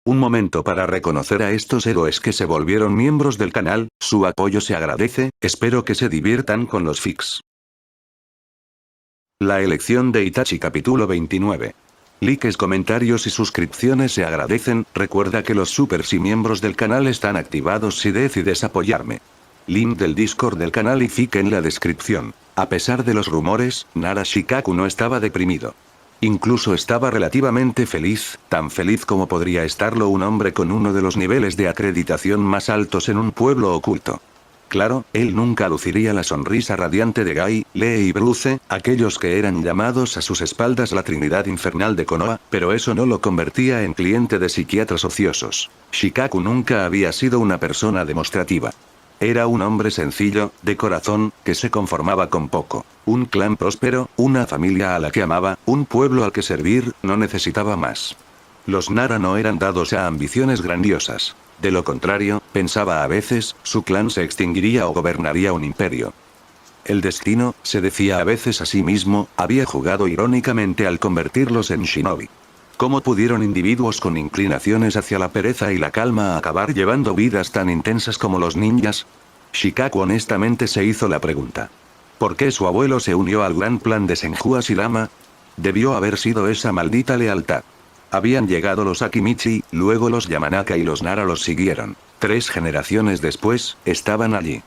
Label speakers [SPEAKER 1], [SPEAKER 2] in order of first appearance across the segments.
[SPEAKER 1] Un momento para reconocer a estos héroes que se volvieron miembros del canal, su apoyo se agradece, espero que se diviertan con los fics. La elección de Itachi capítulo 29. Likes, comentarios y suscripciones se agradecen, recuerda que los supers y miembros del canal están activados si decides apoyarme. Link del Discord del canal y fic en la descripción. A pesar de los rumores, Nara Shikaku no estaba deprimido. Incluso estaba relativamente feliz, tan feliz como podría estarlo un hombre con uno de los niveles de acreditación más altos en un pueblo oculto. Claro, él nunca luciría la sonrisa radiante de Gai, Lee y Bruce, aquellos que eran llamados a sus espaldas la Trinidad Infernal de Konoha, pero eso no lo convertía en cliente de psiquiatras ociosos. Shikaku nunca había sido una persona demostrativa. Era un hombre sencillo, de corazón, que se conformaba con poco. Un clan próspero, una familia a la que amaba, un pueblo al que servir, no necesitaba más. Los Nara no eran dados a ambiciones grandiosas. De lo contrario, pensaba a veces, su clan se extinguiría o gobernaría un imperio. El destino, se decía a veces a sí mismo, había jugado irónicamente al convertirlos en shinobi. ¿Cómo pudieron individuos con inclinaciones hacia la pereza y la calma acabar llevando vidas tan intensas como los ninjas? Shikaku honestamente se hizo la pregunta. ¿Por qué su abuelo se unió al gran plan de Senju Hashirama? Debió haber sido esa maldita lealtad. Habían llegado los Akimichi, luego los Yamanaka y los Nara los siguieron. 3 generaciones después, estaban allí.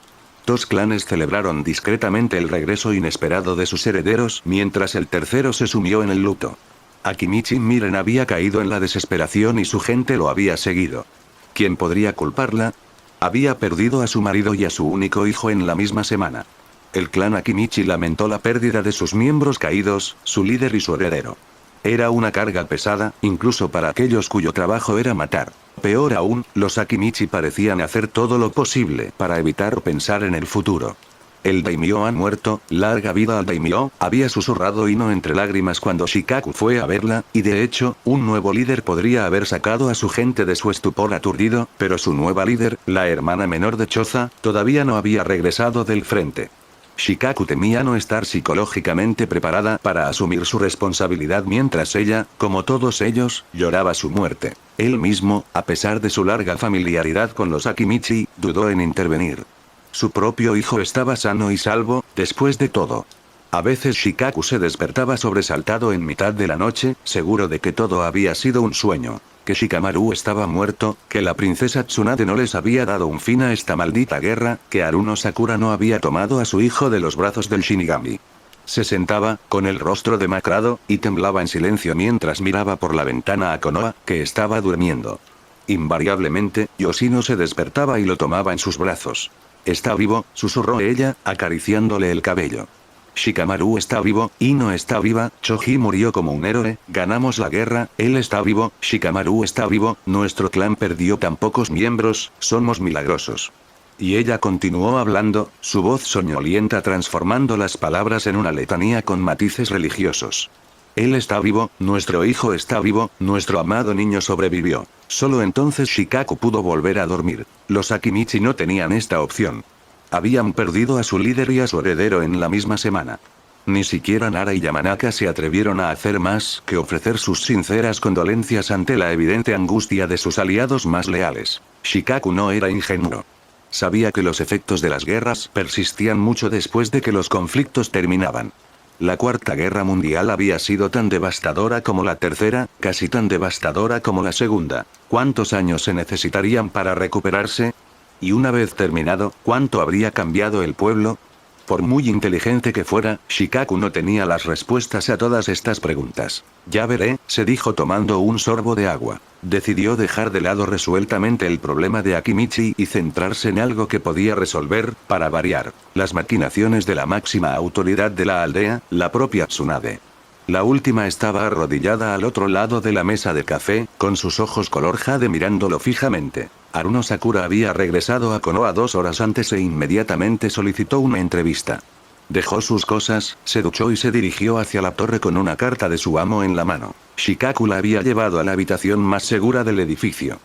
[SPEAKER 1] 2 clanes celebraron discretamente el regreso inesperado de sus herederos, mientras el tercero se sumió en el luto. Akimichi Miren había caído en la desesperación y su gente lo había seguido. ¿Quién podría culparla? Había perdido a su marido y a su único hijo en la misma semana. El clan Akimichi lamentó la pérdida de sus miembros caídos, su líder y su heredero. Era una carga pesada, incluso para aquellos cuyo trabajo era matar. Peor aún, los Akimichi parecían hacer todo lo posible para evitar pensar en el futuro. El daimyo ha muerto, larga vida al daimyo, había susurrado Ino entre lágrimas cuando Shikaku fue a verla, y de hecho, un nuevo líder podría haber sacado a su gente de su estupor aturdido, pero su nueva líder, la hermana menor de Choza, todavía no había regresado del frente. Shikaku temía no estar psicológicamente preparada para asumir su responsabilidad mientras ella, como todos ellos, lloraba su muerte. Él mismo, a pesar de su larga familiaridad con los Akimichi, dudó en intervenir. Su propio hijo estaba sano y salvo, después de todo. A veces Shikaku se despertaba sobresaltado en mitad de la noche, seguro de que todo había sido un sueño. Que Shikamaru estaba muerto, que la princesa Tsunade no les había dado un fin a esta maldita guerra, que Haruno Sakura no había tomado a su hijo de los brazos del Shinigami. Se sentaba, con el rostro demacrado, y temblaba en silencio mientras miraba por la ventana a Konoha, que estaba durmiendo. Invariablemente, Yoshino se despertaba y lo tomaba en sus brazos. «Está vivo», susurró ella, acariciándole el cabello. Shikamaru está vivo, Ino está viva, Choji murió como un héroe, ganamos la guerra, él está vivo, Shikamaru está vivo, nuestro clan perdió tan pocos miembros, somos milagrosos. Y ella continuó hablando, su voz soñolienta transformando las palabras en una letanía con matices religiosos. Él está vivo, nuestro hijo está vivo, nuestro amado niño sobrevivió. Solo entonces Shikaku pudo volver a dormir. Los Akimichi no tenían esta opción. Habían perdido a su líder y a su heredero en la misma semana. Ni siquiera Nara y Yamanaka se atrevieron a hacer más que ofrecer sus sinceras condolencias ante la evidente angustia de sus aliados más leales. Shikaku no era ingenuo. Sabía que los efectos de las guerras persistían mucho después de que los conflictos terminaban. La Cuarta Guerra Mundial había sido tan devastadora como la Tercera, casi tan devastadora como la Segunda. ¿Cuántos años se necesitarían para recuperarse? Y una vez terminado, ¿cuánto habría cambiado el pueblo? Por muy inteligente que fuera, Shikaku no tenía las respuestas a todas estas preguntas. Ya veré, se dijo tomando un sorbo de agua. Decidió dejar de lado resueltamente el problema de Akimichi y centrarse en algo que podía resolver, para variar, las maquinaciones de la máxima autoridad de la aldea, la propia Tsunade. La última estaba arrodillada al otro lado de la mesa de café, con sus ojos color jade mirándolo fijamente. Haruno Sakura había regresado a Konoha 2 horas antes e inmediatamente solicitó una entrevista. Dejó sus cosas, se duchó y se dirigió hacia la torre con una carta de su amo en la mano. Shikaku la había llevado a la habitación más segura del edificio.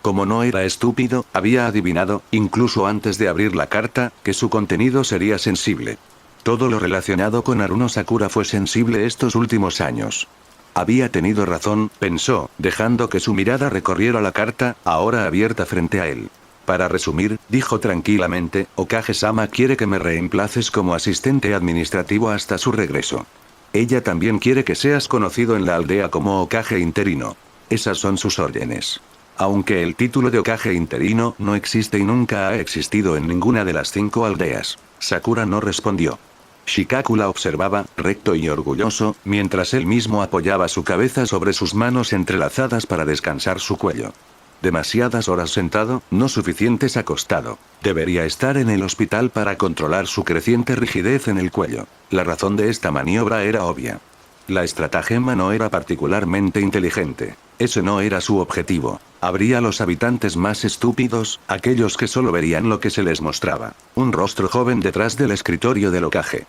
[SPEAKER 1] Como no era estúpido, había adivinado, incluso antes de abrir la carta, que su contenido sería sensible. Todo lo relacionado con Haruno Sakura fue sensible estos últimos años. Había tenido razón, pensó, dejando que su mirada recorriera la carta, ahora abierta frente a él. Para resumir, dijo tranquilamente, Okage-sama quiere que me reemplaces como asistente administrativo hasta su regreso. Ella también quiere que seas conocido en la aldea como Okage interino. Esas son sus órdenes. Aunque el título de Okage interino no existe y nunca ha existido en ninguna de las 5 aldeas. Sakura no respondió. Shikaku la observaba, recto y orgulloso, mientras él mismo apoyaba su cabeza sobre sus manos entrelazadas para descansar su cuello. Demasiadas horas sentado, no suficientes acostado. Debería estar en el hospital para controlar su creciente rigidez en el cuello. La razón de esta maniobra era obvia. La estratagema no era particularmente inteligente. Ese no era su objetivo. Habría los habitantes más estúpidos, aquellos que solo verían lo que se les mostraba. Un rostro joven detrás del escritorio del Hokage.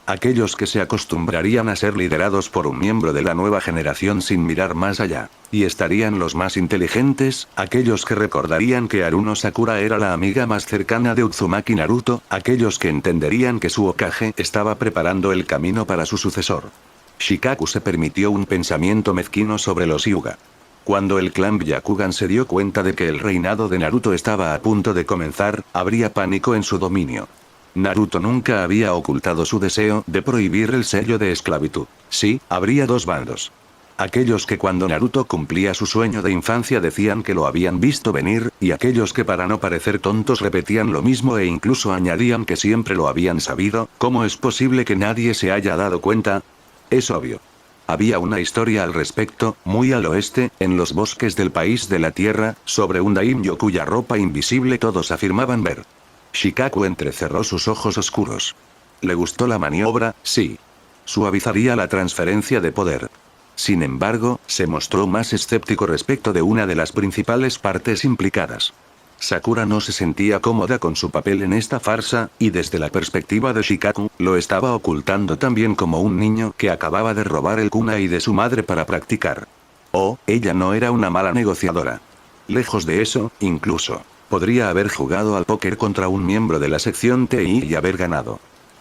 [SPEAKER 1] Aquellos que se acostumbrarían a ser liderados por un miembro de la nueva generación sin mirar más allá. Y estarían los más inteligentes, aquellos que recordarían que Haruno Sakura era la amiga más cercana de Uzumaki Naruto, aquellos que entenderían que su Hokage estaba preparando el camino para su sucesor. Shikaku se permitió un pensamiento mezquino sobre los Hyuga. Cuando el clan Byakugan se dio cuenta de que el reinado de Naruto estaba a punto de comenzar, habría pánico en su dominio. Naruto nunca había ocultado su deseo de prohibir el sello de esclavitud. Sí, habría 2 bandos. Aquellos que cuando Naruto cumplía su sueño de infancia decían que lo habían visto venir, y aquellos que para no parecer tontos repetían lo mismo e incluso añadían que siempre lo habían sabido. ¿Cómo es posible que nadie se haya dado cuenta? Es obvio. Había una historia al respecto, muy al oeste, en los bosques del país de la tierra, sobre un daimyo cuya ropa invisible todos afirmaban ver. Shikaku entrecerró sus ojos oscuros. ¿Le gustó la maniobra? Sí. Suavizaría la transferencia de poder. Sin embargo, se mostró más escéptico respecto de una de las principales partes implicadas. Sakura no se sentía cómoda con su papel en esta farsa, y desde la perspectiva de Shikaku, lo estaba ocultando también como un niño que acababa de robar el kunai de su madre para practicar. Oh, ella no era una mala negociadora. Lejos de eso, incluso, podría haber jugado al póker contra un miembro de la sección TI y haber ganado.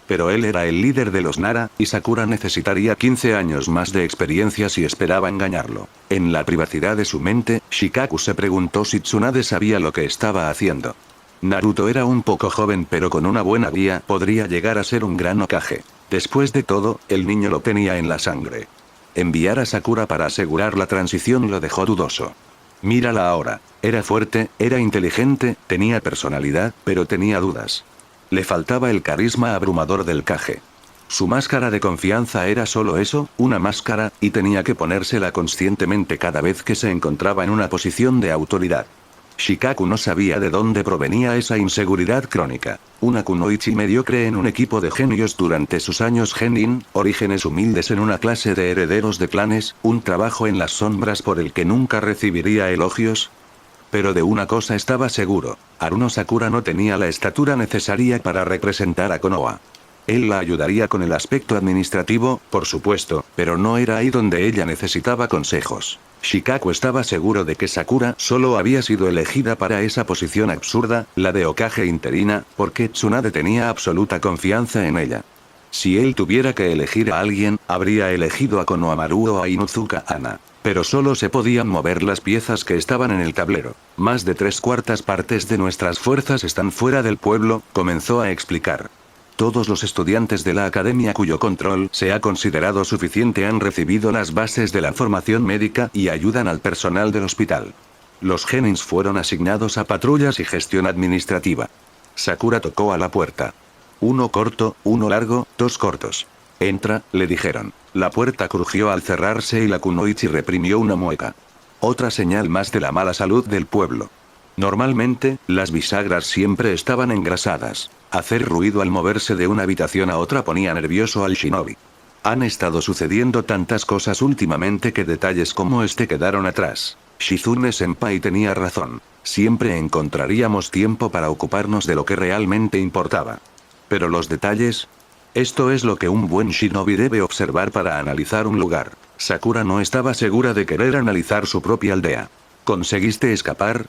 [SPEAKER 1] Pero él era el líder de los Nara, y Sakura necesitaría 15 años más de experiencia si esperaba engañarlo. En la privacidad de su mente, Shikaku se preguntó si Tsunade sabía lo que estaba haciendo. Naruto era un poco joven pero con una buena guía podría llegar a ser un gran Hokage. Después de todo, el niño lo tenía en la sangre. Enviar a Sakura para asegurar la transición lo dejó dudoso. Mírala ahora. Era fuerte, era inteligente, tenía personalidad, pero tenía dudas. Le faltaba el carisma abrumador del Kage. Su máscara de confianza era solo eso, una máscara, y tenía que ponérsela conscientemente cada vez que se encontraba en una posición de autoridad. Shikaku no sabía de dónde provenía esa inseguridad crónica. Una kunoichi mediocre en un equipo de genios durante sus años genin, orígenes humildes en una clase de herederos de clanes, un trabajo en las sombras por el que nunca recibiría elogios. Pero de una cosa estaba seguro, Haruno Sakura no tenía la estatura necesaria para representar a Konoha. Él la ayudaría con el aspecto administrativo, por supuesto, pero no era ahí donde ella necesitaba consejos. Shikaku estaba seguro de que Sakura solo había sido elegida para esa posición absurda, la de Hokage interina, porque Tsunade tenía absoluta confianza en ella. Si él tuviera que elegir a alguien, habría elegido a Konohamaru o a Inuzuka Ana. Pero solo se podían mover las piezas que estaban en el tablero. Más de 3/4 partes de nuestras fuerzas están fuera del pueblo, comenzó a explicar. Todos los estudiantes de la academia cuyo control se ha considerado suficiente han recibido las bases de la formación médica y ayudan al personal del hospital. Los genins fueron asignados a patrullas y gestión administrativa. Sakura tocó a la puerta. 1 corto, 1 largo, 2 cortos. Entra, le dijeron. La puerta crujió al cerrarse y la kunoichi reprimió una mueca. Otra señal más de la mala salud del pueblo. Normalmente, las bisagras siempre estaban engrasadas. Hacer ruido al moverse de una habitación a otra ponía nervioso al shinobi. Han estado sucediendo tantas cosas últimamente que detalles como este quedaron atrás. Shizune-senpai tenía razón. Siempre encontraríamos tiempo para ocuparnos de lo que realmente importaba. Pero los detalles... Esto es lo que un buen shinobi debe observar para analizar un lugar. Sakura no estaba segura de querer analizar su propia aldea. ¿Conseguiste escapar?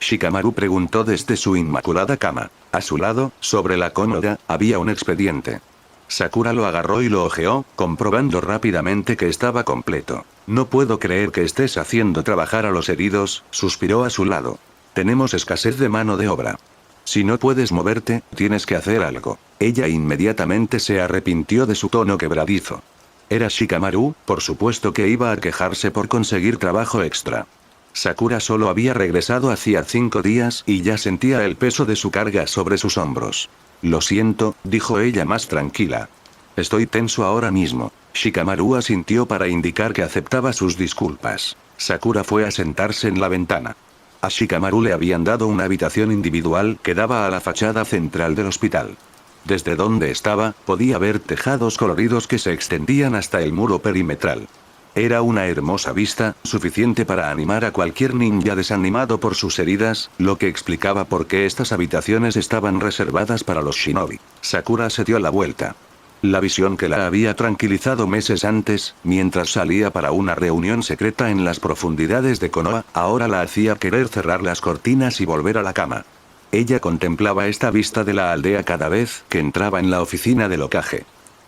[SPEAKER 1] Shikamaru preguntó desde su inmaculada cama. A su lado, sobre la cómoda, había un expediente. Sakura lo agarró y lo ojeó, comprobando rápidamente que estaba completo. No puedo creer que estés haciendo trabajar a los heridos, suspiró a su lado. Tenemos escasez de mano de obra. Si no puedes moverte, tienes que hacer algo. Ella inmediatamente se arrepintió de su tono quebradizo. Era Shikamaru, por supuesto que iba a quejarse por conseguir trabajo extra. Sakura solo había regresado hacía 5 días y ya sentía el peso de su carga sobre sus hombros. Lo siento, dijo ella más tranquila. Estoy tenso ahora mismo. Shikamaru asintió para indicar que aceptaba sus disculpas. Sakura fue a sentarse en la ventana. A Shikamaru le habían dado una habitación individual que daba a la fachada central del hospital. Desde donde estaba, podía ver tejados coloridos que se extendían hasta el muro perimetral. Era una hermosa vista, suficiente para animar a cualquier ninja desanimado por sus heridas, lo que explicaba por qué estas habitaciones estaban reservadas para los shinobi. Sakura se dio la vuelta. La visión que la había tranquilizado meses antes, mientras salía para una reunión secreta en las profundidades de Konoha, ahora la hacía querer cerrar las cortinas y volver a la cama. Ella contemplaba esta vista de la aldea cada vez que entraba en la oficina del Hokage.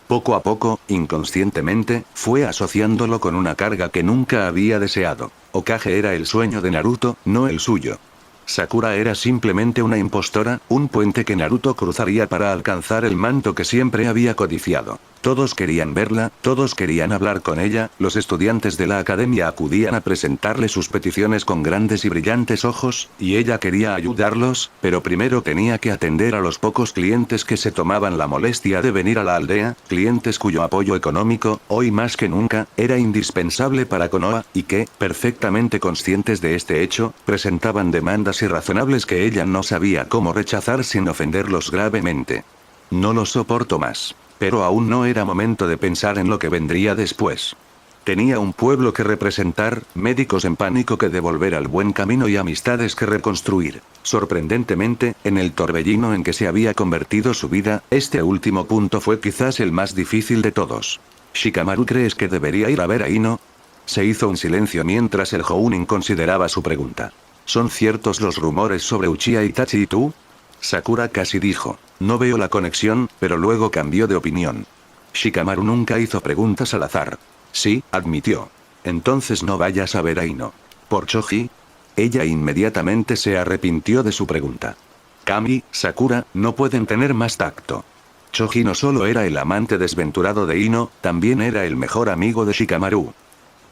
[SPEAKER 1] Poco a poco, inconscientemente, fue asociándolo con una carga que nunca había deseado. Hokage era el sueño de Naruto, no el suyo. Sakura era simplemente una impostora, un puente que Naruto cruzaría para alcanzar el manto que siempre había codiciado. Todos querían verla, todos querían hablar con ella, los estudiantes de la academia acudían a presentarle sus peticiones con grandes y brillantes ojos, y ella quería ayudarlos, pero primero tenía que atender a los pocos clientes que se tomaban la molestia de venir a la aldea, clientes cuyo apoyo económico, hoy más que nunca, era indispensable para Konoha, y que, perfectamente conscientes de este hecho, presentaban demandas irrazonables que ella no sabía cómo rechazar sin ofenderlos gravemente. No lo soporto más. Pero aún no era momento de pensar en lo que vendría después. Tenía un pueblo que representar, médicos en pánico que devolver al buen camino y amistades que reconstruir. Sorprendentemente, en el torbellino en que se había convertido su vida, este último punto fue quizás el más difícil de todos. Shikamaru, ¿crees que debería ir a ver a Ino? Se hizo un silencio mientras el Jounin consideraba su pregunta. ¿Son ciertos los rumores sobre Uchiha Itachi y tú? Sakura casi dijo. No veo la conexión, pero luego cambió de opinión. Shikamaru nunca hizo preguntas al azar. Sí, admitió. Entonces no vayas a ver a Ino. ¿Por Choji? Ella inmediatamente se arrepintió de su pregunta. Kami, Sakura, no pueden tener más tacto. Choji no solo era el amante desventurado de Ino, también era el mejor amigo de Shikamaru.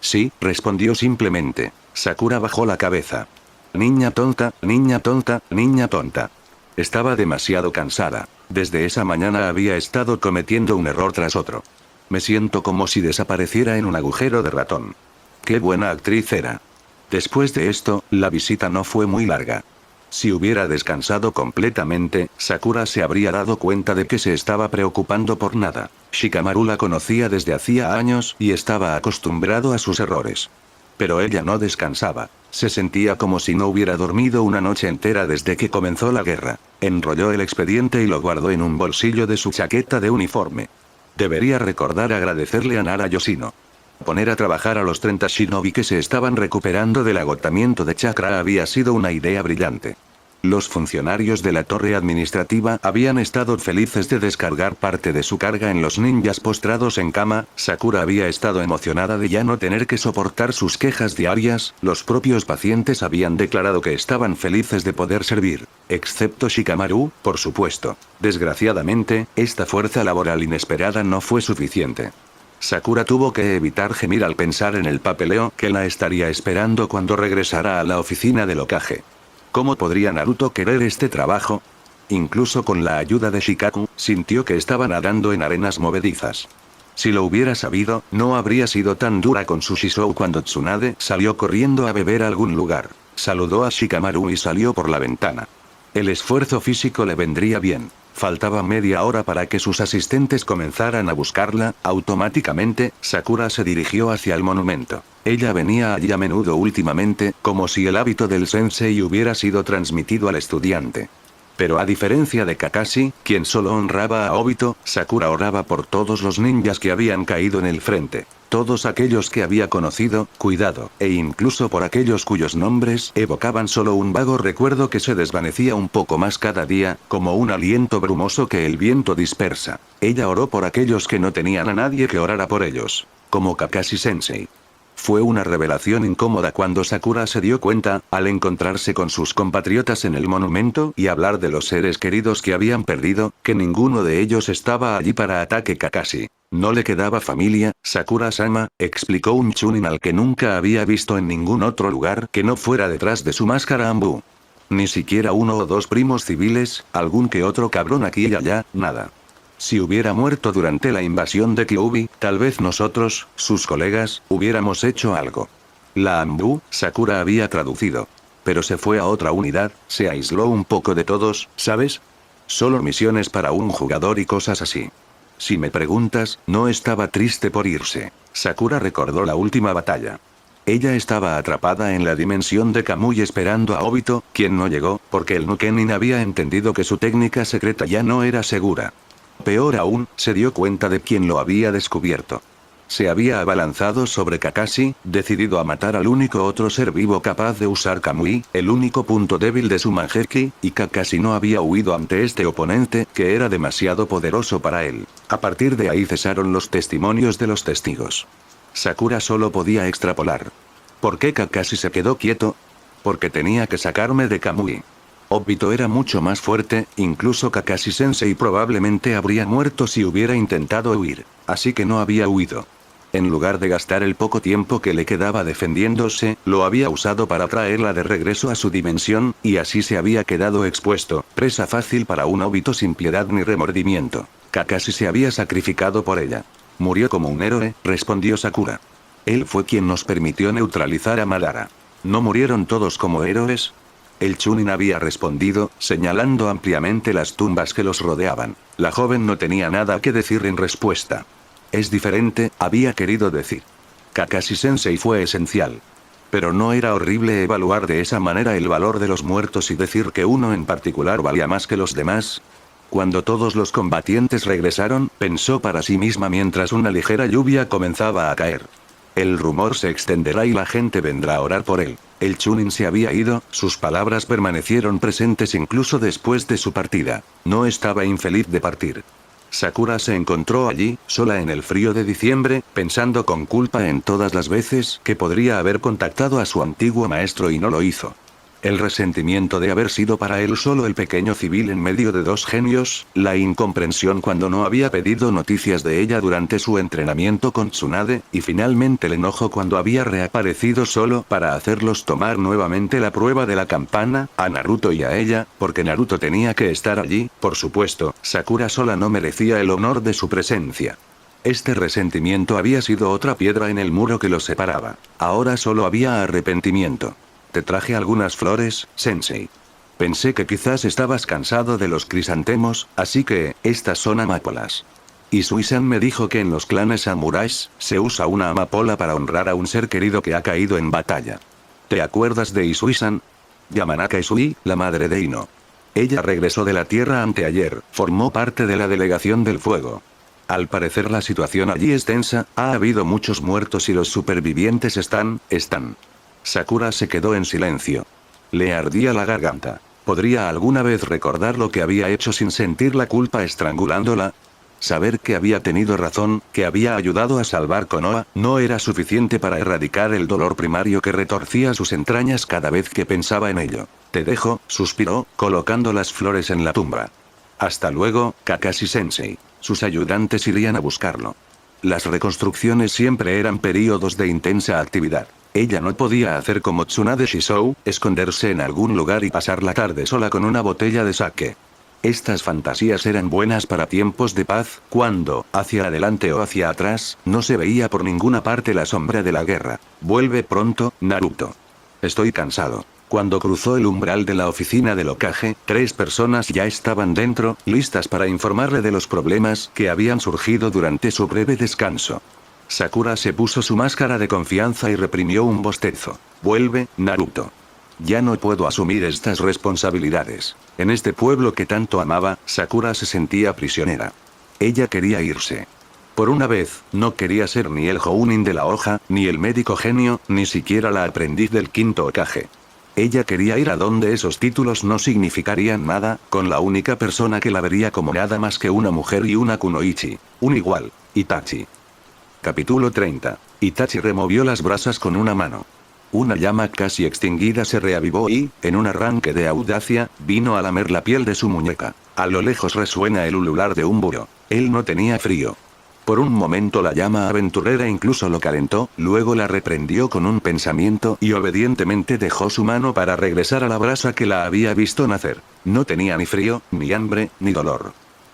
[SPEAKER 1] Sí, respondió simplemente. Sakura bajó la cabeza. Niña tonta, niña tonta, niña tonta. Estaba demasiado cansada. Desde esa mañana había estado cometiendo un error tras otro. Me siento como si desapareciera en un agujero de ratón. Qué buena actriz era. Después de esto, la visita no fue muy larga. Si hubiera descansado completamente, Sakura se habría dado cuenta de que se estaba preocupando por nada. Shikamaru la conocía desde hacía años y estaba acostumbrado a sus errores. Pero ella no descansaba. Se sentía como si no hubiera dormido una noche entera desde que comenzó la guerra. Enrolló el expediente y lo guardó en un bolsillo de su chaqueta de uniforme. Debería recordar agradecerle a Nara Yoshino. Poner a trabajar a los 30 shinobi que se estaban recuperando del agotamiento de chakra había sido una idea brillante. Los funcionarios de la torre administrativa habían estado felices de descargar parte de su carga en los ninjas postrados en cama. Sakura había estado emocionada de ya no tener que soportar sus quejas diarias, los propios pacientes habían declarado que estaban felices de poder servir. Excepto Shikamaru, por supuesto. Desgraciadamente, esta fuerza laboral inesperada no fue suficiente. Sakura tuvo que evitar gemir al pensar en el papeleo que la estaría esperando cuando regresara a la oficina del Hokage. ¿Cómo podría Naruto querer este trabajo? Incluso con la ayuda de Shikaku, sintió que estaba nadando en arenas movedizas. Si lo hubiera sabido, no habría sido tan dura con su Shisou cuando Tsunade salió corriendo a beber a algún lugar. Saludó a Shikamaru y salió por la ventana. El esfuerzo físico le vendría bien. Faltaba media hora para que sus asistentes comenzaran a buscarla. Automáticamente, Sakura se dirigió hacia el monumento. Ella venía allí a menudo últimamente, como si el hábito del sensei hubiera sido transmitido al estudiante. Pero a diferencia de Kakashi, quien solo honraba a Obito, Sakura oraba por todos los ninjas que habían caído en el frente. Todos aquellos que había conocido, cuidado, e incluso por aquellos cuyos nombres evocaban solo un vago recuerdo que se desvanecía un poco más cada día, como un aliento brumoso que el viento dispersa. Ella oró por aquellos que no tenían a nadie que orara por ellos. Como Kakashi-sensei. Fue una revelación incómoda cuando Sakura se dio cuenta, al encontrarse con sus compatriotas en el monumento y hablar de los seres queridos que habían perdido, que ninguno de ellos estaba allí para ataque Kakashi. No le quedaba familia, Sakura-sama, explicó un Chunin al que nunca había visto en ningún otro lugar que no fuera detrás de su máscara Ambu. Ni siquiera uno o dos primos civiles, algún que otro cabrón aquí y allá, nada. Si hubiera muerto durante la invasión de Kyuubi, tal vez nosotros, sus colegas, hubiéramos hecho algo. La Ambu, Sakura había traducido. Pero se fue a otra unidad, se aisló un poco de todos, ¿sabes? Solo misiones para un jugador y cosas así. Si me preguntas, no estaba triste por irse. Sakura recordó la última batalla. Ella estaba atrapada en la dimensión de Kamui esperando a Obito, quien no llegó, porque el Nukenin había entendido que su técnica secreta ya no era segura. Peor aún, se dio cuenta de quién lo había descubierto. Se había abalanzado sobre Kakashi, decidido a matar al único otro ser vivo capaz de usar Kamui, el único punto débil de su Mangekyou, y Kakashi no había huido ante este oponente, que era demasiado poderoso para él. A partir de ahí cesaron los testimonios de los testigos. Sakura solo podía extrapolar. ¿Por qué Kakashi se quedó quieto? Porque tenía que sacarme de Kamui. Obito era mucho más fuerte, incluso Kakashi-sensei probablemente habría muerto si hubiera intentado huir, así que no había huido. En lugar de gastar el poco tiempo que le quedaba defendiéndose, lo había usado para traerla de regreso a su dimensión, y así se había quedado expuesto, presa fácil para un Obito sin piedad ni remordimiento. Kakashi se había sacrificado por ella. Murió como un héroe, respondió Sakura. Él fue quien nos permitió neutralizar a Madara. ¿No murieron todos como héroes? El Chunin había respondido, señalando ampliamente las tumbas que los rodeaban. La joven no tenía nada que decir en respuesta. Es diferente, había querido decir. Kakashi-sensei fue esencial. Pero no era horrible evaluar de esa manera el valor de los muertos y decir que uno en particular valía más que los demás. Cuando todos los combatientes regresaron, pensó para sí misma mientras una ligera lluvia comenzaba a caer. El rumor se extenderá y la gente vendrá a orar por él. El Chunin se había ido, sus palabras permanecieron presentes incluso después de su partida. No estaba infeliz de partir. Sakura se encontró allí, sola en el frío de diciembre, pensando con culpa en todas las veces que podría haber contactado a su antiguo maestro y no lo hizo. El resentimiento de haber sido para él solo el pequeño civil en medio de dos genios, la incomprensión cuando no había pedido noticias de ella durante su entrenamiento con Tsunade, y finalmente el enojo cuando había reaparecido solo para hacerlos tomar nuevamente la prueba de la campana, a Naruto y a ella, porque Naruto tenía que estar allí, por supuesto, Sakura sola no merecía el honor de su presencia. Este resentimiento había sido otra piedra en el muro que los separaba. Ahora solo había arrepentimiento. Te traje algunas flores, sensei. Pensé que quizás estabas cansado de los crisantemos, así que, estas son amapolas. Isui-san me dijo que en los clanes samuráis, se usa una amapola para honrar a un ser querido que ha caído en batalla. ¿Te acuerdas de Isui-san? Yamanaka Isui, la madre de Ino. Ella regresó de la tierra anteayer, formó parte de la delegación del fuego. Al parecer la situación allí es tensa, ha habido muchos muertos y los supervivientes están. Sakura se quedó en silencio. Le ardía la garganta. ¿Podría alguna vez recordar lo que había hecho sin sentir la culpa estrangulándola? Saber que había tenido razón, que había ayudado a salvar Konoha, no era suficiente para erradicar el dolor primario que retorcía sus entrañas cada vez que pensaba en ello. Te dejo, suspiró, colocando las flores en la tumba. Hasta luego, Kakashi-sensei. Sus ayudantes irían a buscarlo. Las reconstrucciones siempre eran períodos de intensa actividad. Ella no podía hacer como Tsunade Shisou, esconderse en algún lugar y pasar la tarde sola con una botella de sake. Estas fantasías eran buenas para tiempos de paz, cuando, hacia adelante o hacia atrás, no se veía por ninguna parte la sombra de la guerra. Vuelve pronto, Naruto. Estoy cansado. Cuando cruzó el umbral de la oficina del Hokage, 3 personas ya estaban dentro, listas para informarle de los problemas que habían surgido durante su breve descanso. Sakura se puso su máscara de confianza y reprimió un bostezo. Vuelve, Naruto. Ya no puedo asumir estas responsabilidades. En este pueblo que tanto amaba, Sakura se sentía prisionera. Ella quería irse. Por una vez, no quería ser ni el Jounin de la hoja, ni el médico genio, ni siquiera la aprendiz del quinto Hokage. Ella quería ir a donde esos títulos no significarían nada, con la única persona que la vería como nada más que una mujer y una kunoichi. Un igual, Itachi. Capítulo 30. Itachi removió las brasas con una mano. Una llama casi extinguida se reavivó y, en un arranque de audacia, vino a lamer la piel de su muñeca. A lo lejos resuena el ulular de un búho. Él no tenía frío. Por un momento la llama aventurera incluso lo calentó, luego la reprendió con un pensamiento y obedientemente dejó su mano para regresar a la brasa que la había visto nacer. No tenía ni frío, ni hambre, ni dolor.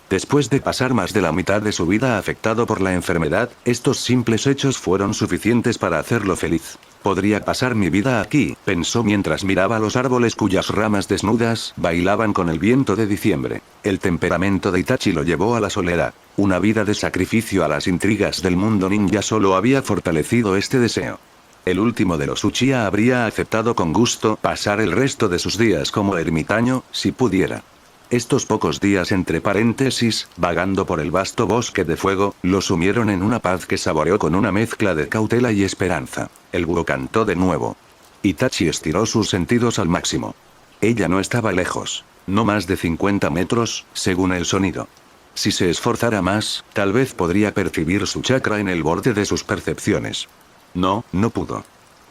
[SPEAKER 1] Después de pasar más de la mitad de su vida afectado por la enfermedad, estos simples hechos fueron suficientes para hacerlo feliz. Podría pasar mi vida aquí, pensó mientras miraba los árboles cuyas ramas desnudas bailaban con el viento de diciembre. El temperamento de Itachi lo llevó a la soledad. Una vida de sacrificio a las intrigas del mundo ninja solo había fortalecido este deseo. El último de los Uchiha habría aceptado con gusto pasar el resto de sus días como ermitaño, si pudiera. Estos pocos días entre paréntesis, vagando por el vasto bosque de fuego, lo sumieron en una paz que saboreó con una mezcla de cautela y esperanza. El búho cantó de nuevo. Itachi estiró sus sentidos al máximo. Ella no estaba lejos. No más de 50 metros, según el sonido. Si se esforzara más, tal vez podría percibir su chakra en el borde de sus percepciones. No pudo.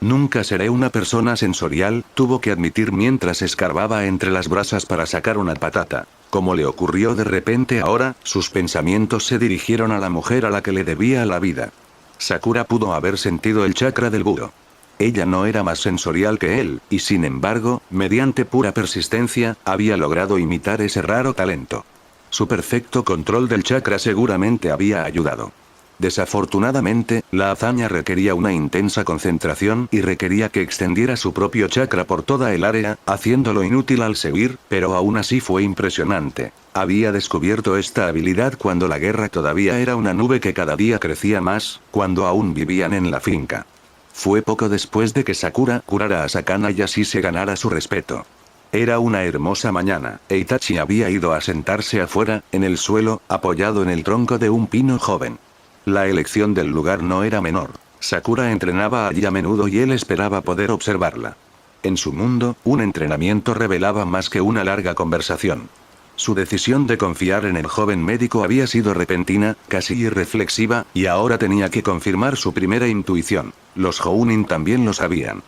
[SPEAKER 1] Nunca seré una persona sensorial, tuvo que admitir mientras escarbaba entre las brasas para sacar una patata. Como le ocurrió de repente ahora, sus pensamientos se dirigieron a la mujer a la que le debía la vida. Sakura pudo haber sentido el chakra del búho. Ella no era más sensorial que él, y sin embargo, mediante pura persistencia, había logrado imitar ese raro talento. Su perfecto control del chakra seguramente había ayudado. Desafortunadamente, la hazaña requería una intensa concentración y requería que extendiera su propio chakra por toda el área, haciéndolo inútil al seguir, pero aún así fue impresionante. Había descubierto esta habilidad cuando la guerra todavía era una nube que cada día crecía más, cuando aún vivían en la finca. Fue poco después de que Sakura curara a Sakana y así se ganara su respeto. Era una hermosa mañana, e Itachi había ido a sentarse afuera, en el suelo, apoyado en el tronco de un pino joven. La elección del lugar no era menor. Sakura entrenaba allí a menudo y él esperaba poder observarla. En su mundo, un entrenamiento revelaba más que una larga conversación. Su decisión de confiar en el joven médico había sido repentina, casi irreflexiva, y ahora tenía que confirmar su primera intuición. Los Jounin también lo sabían.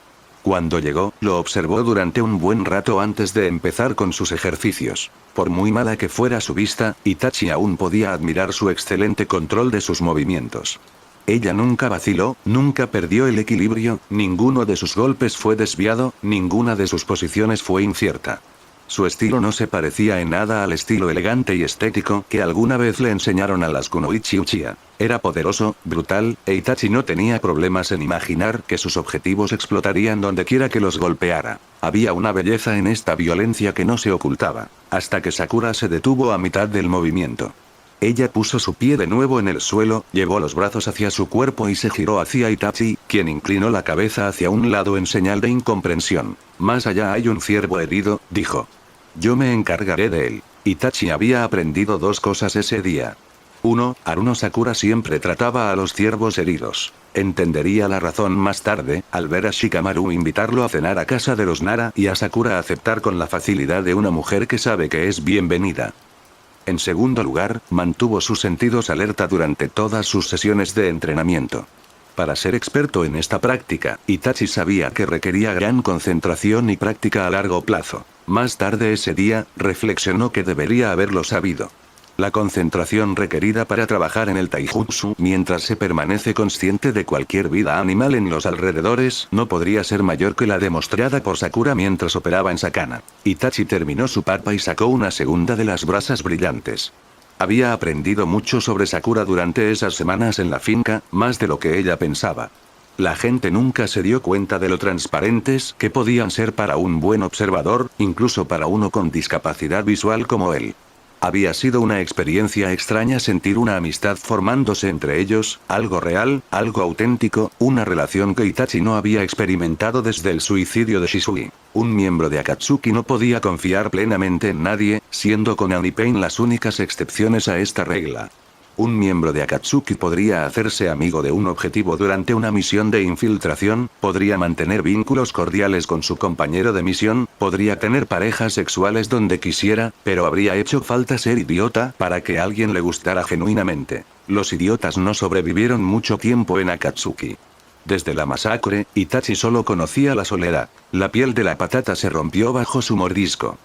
[SPEAKER 1] Cuando llegó, lo observó durante un buen rato antes de empezar con sus ejercicios. Por muy mala que fuera su vista, Itachi aún podía admirar su excelente control de sus movimientos. Ella nunca vaciló, nunca perdió el equilibrio, ninguno de sus golpes fue desviado, ninguna de sus posiciones fue incierta. Su estilo no se parecía en nada al estilo elegante y estético que alguna vez le enseñaron a las kunoichi Uchiha. Era poderoso, brutal, e Itachi no tenía problemas en imaginar que sus objetivos explotarían donde quiera que los golpeara. Había una belleza en esta violencia que no se ocultaba, hasta que Sakura se detuvo a mitad del movimiento. Ella puso su pie de nuevo en el suelo, llevó los brazos hacia su cuerpo y se giró hacia Itachi, quien inclinó la cabeza hacia un lado en señal de incomprensión. Más allá hay un ciervo herido, dijo. Yo me encargaré de él. Itachi había aprendido dos cosas ese día. 1. Haruno Sakura siempre trataba a los ciervos heridos. Entendería la razón más tarde, al ver a Shikamaru invitarlo a cenar a casa de los Nara y a Sakura aceptar con la facilidad de una mujer que sabe que es bienvenida. En segundo lugar, mantuvo sus sentidos alerta durante todas sus sesiones de entrenamiento. Para ser experto en esta práctica, Itachi sabía que requería gran concentración y práctica a largo plazo. Más tarde ese día, reflexionó que debería haberlo sabido. La concentración requerida para trabajar en el taijutsu mientras se permanece consciente de cualquier vida animal en los alrededores no podría ser mayor que la demostrada por Sakura mientras operaba en Sakana. Itachi terminó su papa y sacó una segunda de las brasas brillantes. Había aprendido mucho sobre Sakura durante esas semanas en la finca, más de lo que ella pensaba. La gente nunca se dio cuenta de lo transparentes que podían ser para un buen observador, incluso para uno con discapacidad visual como él. Había sido una experiencia extraña sentir una amistad formándose entre ellos, algo real, algo auténtico, una relación que Itachi no había experimentado desde el suicidio de Shisui. Un miembro de Akatsuki no podía confiar plenamente en nadie, siendo Konan y Pain las únicas excepciones a esta regla. Un miembro de Akatsuki podría hacerse amigo de un objetivo durante una misión de infiltración, podría mantener vínculos cordiales con su compañero de misión, podría tener parejas sexuales donde quisiera, pero habría hecho falta ser idiota para que alguien le gustara genuinamente. Los idiotas no sobrevivieron mucho tiempo en Akatsuki. Desde la masacre, Itachi solo conocía la soledad. La piel de la patata se rompió bajo su mordisco.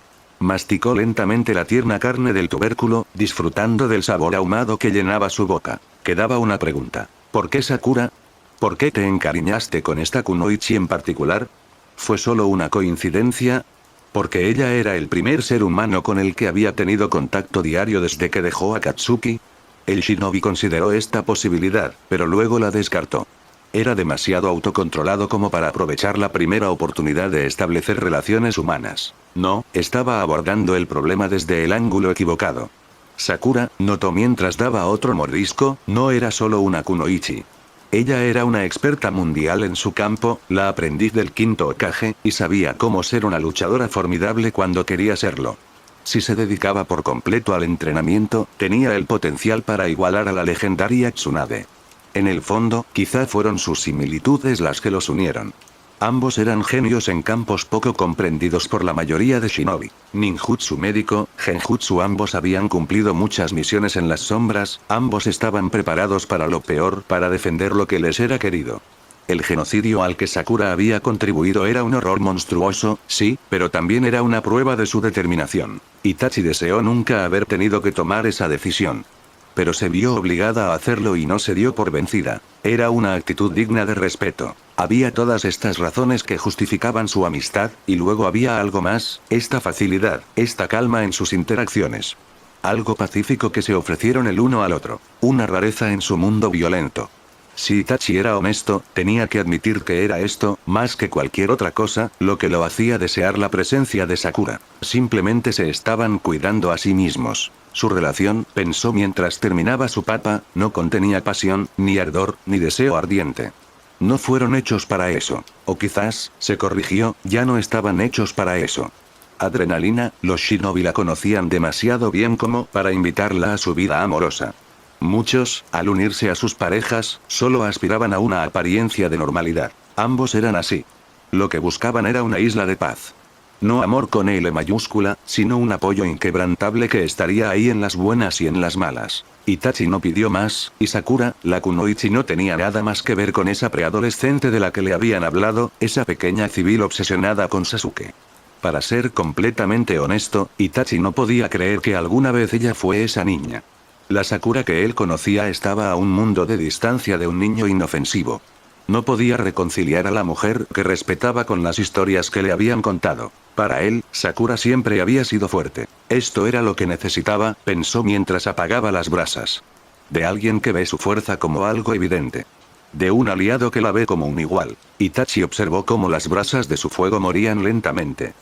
[SPEAKER 1] Masticó lentamente la tierna carne del tubérculo, disfrutando del sabor ahumado que llenaba su boca. Quedaba una pregunta. ¿Por qué Sakura? ¿Por qué te encariñaste con esta kunoichi en particular? ¿Fue solo una coincidencia? ¿Porque ella era el primer ser humano con el que había tenido contacto diario desde que dejó Akatsuki? El shinobi consideró esta posibilidad, pero luego la descartó. Era demasiado autocontrolado como para aprovechar la primera oportunidad de establecer relaciones humanas. No, estaba abordando el problema desde el ángulo equivocado. Sakura, notó mientras daba otro mordisco, no era solo una kunoichi. Ella era una experta mundial en su campo, la aprendiz del quinto Hokage, y sabía cómo ser una luchadora formidable cuando quería serlo. Si se dedicaba por completo al entrenamiento, tenía el potencial para igualar a la legendaria Tsunade. En el fondo, quizá fueron sus similitudes las que los unieron. Ambos eran genios en campos poco comprendidos por la mayoría de shinobi. Ninjutsu médico, genjutsu, ambos habían cumplido muchas misiones en las sombras, ambos estaban preparados para lo peor, para defender lo que les era querido. El genocidio al que Sakura había contribuido era un horror monstruoso, sí, pero también era una prueba de su determinación. Itachi deseó nunca haber tenido que tomar esa decisión. Pero se vio obligada a hacerlo y no se dio por vencida. Era una actitud digna de respeto. Había todas estas razones que justificaban su amistad, y luego había algo más, esta facilidad, esta calma en sus interacciones. Algo pacífico que se ofrecieron el uno al otro. Una rareza en su mundo violento. Si Itachi era honesto, tenía que admitir que era esto, más que cualquier otra cosa, lo que lo hacía desear la presencia de Sakura. Simplemente se estaban cuidando a sí mismos. Su relación, pensó mientras terminaba su papa, no contenía pasión, ni ardor, ni deseo ardiente. No fueron hechos para eso. O quizás, se corrigió, ya no estaban hechos para eso. Adrenalina, los shinobi la conocían demasiado bien como para invitarla a su vida amorosa. Muchos, al unirse a sus parejas, solo aspiraban a una apariencia de normalidad. Ambos eran así. Lo que buscaban era una isla de paz. No amor con L mayúscula, sino un apoyo inquebrantable que estaría ahí en las buenas y en las malas. Itachi no pidió más, y Sakura, la kunoichi, no tenía nada más que ver con esa preadolescente de la que le habían hablado, esa pequeña civil obsesionada con Sasuke. Para ser completamente honesto, Itachi no podía creer que alguna vez ella fue esa niña. La Sakura que él conocía estaba a un mundo de distancia de un niño inofensivo. No podía reconciliar a la mujer que respetaba con las historias que le habían contado. Para él, Sakura siempre había sido fuerte. Esto era lo que necesitaba, pensó mientras apagaba las brasas. De alguien que ve su fuerza como algo evidente. De un aliado que la ve como un igual. Itachi observó cómo las brasas de su fuego morían lentamente.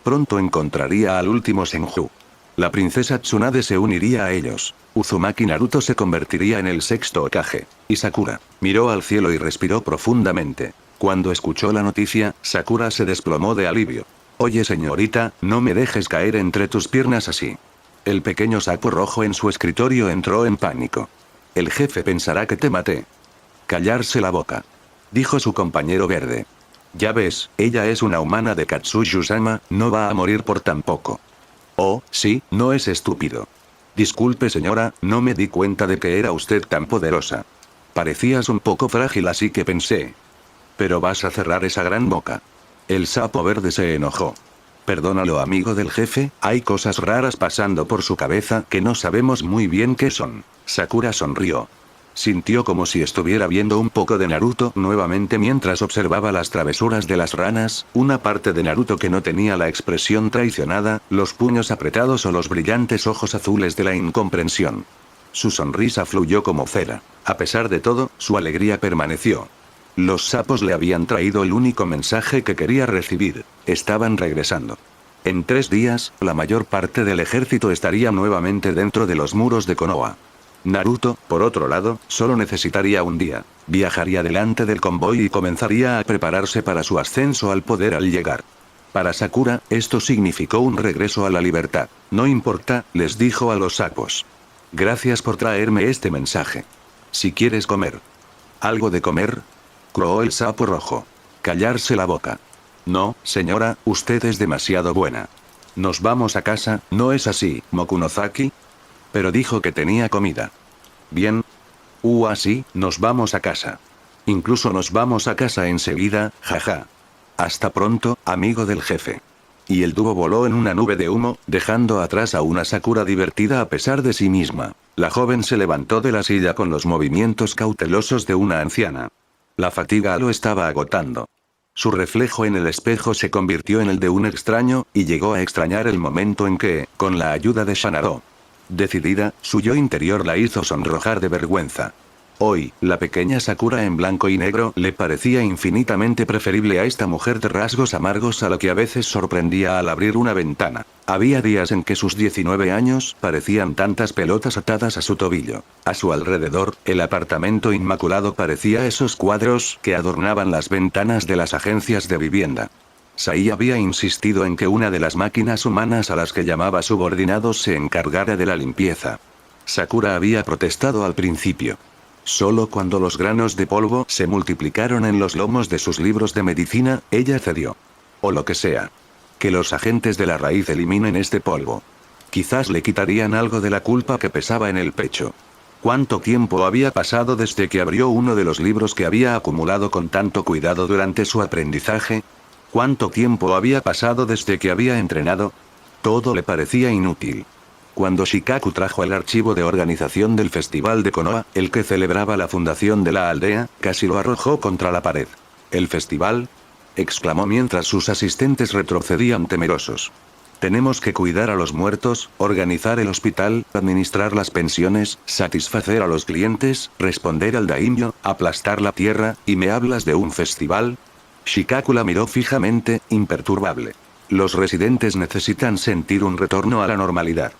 [SPEAKER 1] Pronto encontraría al último Senju. La princesa Tsunade se uniría a ellos. Uzumaki Naruto se convertiría en el sexto Hokage. Y Sakura miró al cielo y respiró profundamente. Cuando escuchó la noticia, Sakura se desplomó de alivio. Oye señorita, no me dejes caer entre tus piernas así. El pequeño sapo rojo en su escritorio entró en pánico. El jefe pensará que te maté. Callarse la boca, dijo su compañero verde. Ya ves, ella es una humana de Katsuyu-sama, no va a morir por tan poco. Oh, sí, no es estúpido. Disculpe señora, no me di cuenta de que era usted tan poderosa. Parecías un poco frágil, así que pensé. Pero vas a cerrar esa gran boca. El sapo verde se enojó. Perdónalo, amigo del jefe, hay cosas raras pasando por su cabeza que no sabemos muy bien qué son. Sakura sonrió. Sintió como si estuviera viendo un poco de Naruto nuevamente mientras observaba las travesuras de las ranas, una parte de Naruto que no tenía la expresión traicionada, los puños apretados o los brillantes ojos azules de la incomprensión. Su sonrisa fluyó como cera. A pesar de todo, su alegría permaneció. Los sapos le habían traído el único mensaje que quería recibir. Estaban regresando. En 3 días, la mayor parte del ejército estaría nuevamente dentro de los muros de Konoha. Naruto, por otro lado, solo necesitaría un día. Viajaría delante del convoy y comenzaría a prepararse para su ascenso al poder al llegar. Para Sakura, esto significó un regreso a la libertad. No importa, les dijo a los sapos. Gracias por traerme este mensaje. Si quieres comer. ¿Algo de comer? Croó el sapo rojo. Callarse la boca. No, señora, usted es demasiado buena. Nos vamos a casa, ¿no es así, Mokunozaki? Pero dijo que tenía comida. Bien. Así, nos vamos a casa. Incluso nos vamos a casa enseguida, jaja. Hasta pronto, amigo del jefe. Y el dúo voló en una nube de humo, dejando atrás a una Sakura divertida a pesar de sí misma. La joven se levantó de la silla con los movimientos cautelosos de una anciana. La fatiga lo estaba agotando. Su reflejo en el espejo se convirtió en el de un extraño, y llegó a extrañar el momento en que, con la ayuda de Shanaro, decidida, su yo interior la hizo sonrojar de vergüenza. Hoy, la pequeña Sakura en blanco y negro le parecía infinitamente preferible a esta mujer de rasgos amargos a la que a veces sorprendía al abrir una ventana. Había días en que sus 19 años parecían tantas pelotas atadas a su tobillo. A su alrededor, el apartamento inmaculado parecía esos cuadros que adornaban las ventanas de las agencias de vivienda. Sai había insistido en que una de las máquinas humanas a las que llamaba subordinados se encargara de la limpieza. Sakura había protestado al principio. Solo cuando los granos de polvo se multiplicaron en los lomos de sus libros de medicina, ella cedió. O lo que sea. Que los agentes de la raíz eliminen este polvo. Quizás le quitarían algo de la culpa que pesaba en el pecho. ¿Cuánto tiempo había pasado desde que abrió uno de los libros que había acumulado con tanto cuidado durante su aprendizaje? ¿Cuánto tiempo había pasado desde que había entrenado? Todo le parecía inútil. Cuando Shikaku trajo el archivo de organización del festival de Konoha, el que celebraba la fundación de la aldea, casi lo arrojó contra la pared. ¿El festival?, exclamó mientras sus asistentes retrocedían temerosos. Tenemos que cuidar a los muertos, organizar el hospital, administrar las pensiones, satisfacer a los clientes, responder al daimyo, aplastar la tierra, ¿y me hablas de un festival? Shikaku la miró fijamente, imperturbable. Los residentes necesitan sentir un retorno a la normalidad.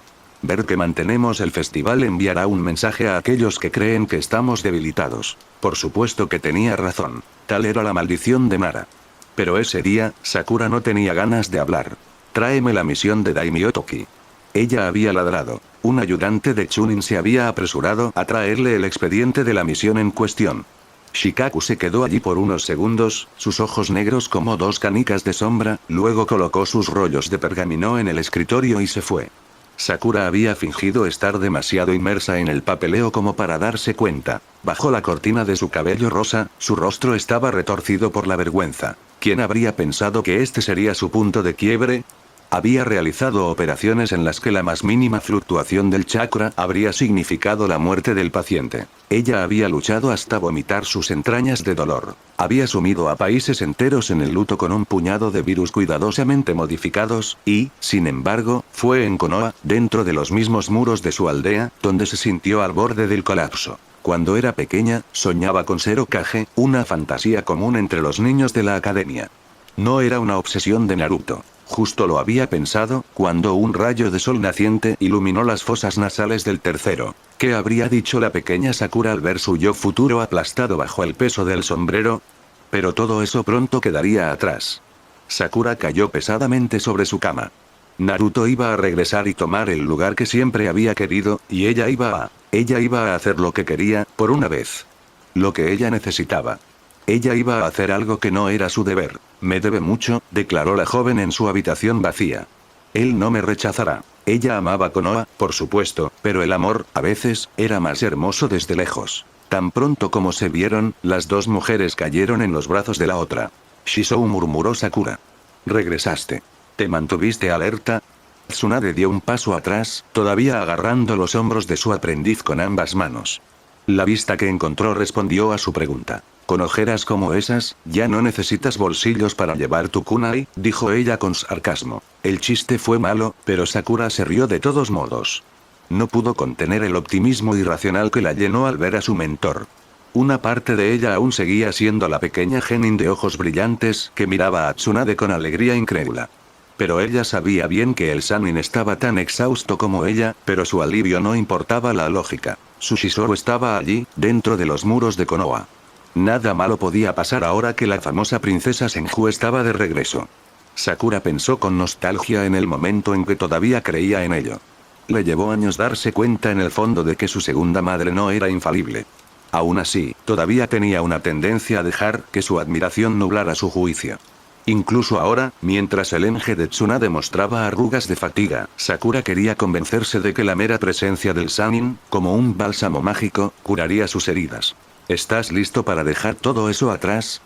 [SPEAKER 1] Ver que mantenemos el festival enviará un mensaje a aquellos que creen que estamos debilitados. Por supuesto que tenía razón. Tal era la maldición de Nara. Pero ese día, Sakura no tenía ganas de hablar. Tráeme la misión de Daimyo Toki. Ella había ladrado. Un ayudante de Chunin se había apresurado a traerle el expediente de la misión en cuestión. Shikaku se quedó allí por unos segundos, sus ojos negros como dos canicas de sombra, luego colocó sus rollos de pergamino en el escritorio y se fue. Sakura había fingido estar demasiado inmersa en el papeleo como para darse cuenta. Bajo la cortina de su cabello rosa, su rostro estaba retorcido por la vergüenza. ¿Quién habría pensado que este sería su punto de quiebre? Había realizado operaciones en las que la más mínima fluctuación del chakra habría significado la muerte del paciente. Ella había luchado hasta vomitar sus entrañas de dolor. Había sumido a países enteros en el luto con un puñado de virus cuidadosamente modificados, y, sin embargo, fue en Konoha, dentro de los mismos muros de su aldea, donde se sintió al borde del colapso. Cuando era pequeña, soñaba con ser Hokage, una fantasía común entre los niños de la academia. No era una obsesión de Naruto. Justo lo había pensado, cuando un rayo de sol naciente iluminó las fosas nasales del tercero. ¿Qué habría dicho la pequeña Sakura al ver su yo futuro aplastado bajo el peso del sombrero? Pero todo eso pronto quedaría atrás. Sakura cayó pesadamente sobre su cama. Naruto iba a regresar y tomar el lugar que siempre había querido, y ella iba a hacer lo que quería, por una vez. Lo que ella necesitaba. Ella iba a hacer algo que no era su deber. Me debe mucho, declaró la joven en su habitación vacía. Él no me rechazará. Ella amaba Konoha, por supuesto, pero el amor, a veces, era más hermoso desde lejos. Tan pronto como se vieron, las dos mujeres cayeron en los brazos de la otra. Shizou, murmuró Sakura. Regresaste. ¿Te mantuviste alerta? Tsunade dio un paso atrás, todavía agarrando los hombros de su aprendiz con ambas manos. La vista que encontró respondió a su pregunta. Con ojeras como esas, ya no necesitas bolsillos para llevar tu kunai, dijo ella con sarcasmo. El chiste fue malo, pero Sakura se rió de todos modos. No pudo contener el optimismo irracional que la llenó al ver a su mentor. Una parte de ella aún seguía siendo la pequeña genin de ojos brillantes que miraba a Tsunade con alegría incrédula. Pero ella sabía bien que el Sannin estaba tan exhausto como ella, pero su alivio no importaba la lógica. Su Shisoro estaba allí, dentro de los muros de Konoha. Nada malo podía pasar ahora que la famosa princesa Senju estaba de regreso. Sakura pensó con nostalgia en el momento en que todavía creía en ello. Le llevó años darse cuenta en el fondo de que su segunda madre no era infalible. Aún así, todavía tenía una tendencia a dejar que su admiración nublara su juicio. Incluso ahora, mientras el Enge de Tsunade mostraba arrugas de fatiga, Sakura quería convencerse de que la mera presencia del Sannin, como un bálsamo mágico, curaría sus heridas. ¿Estás listo para dejar todo eso atrás?,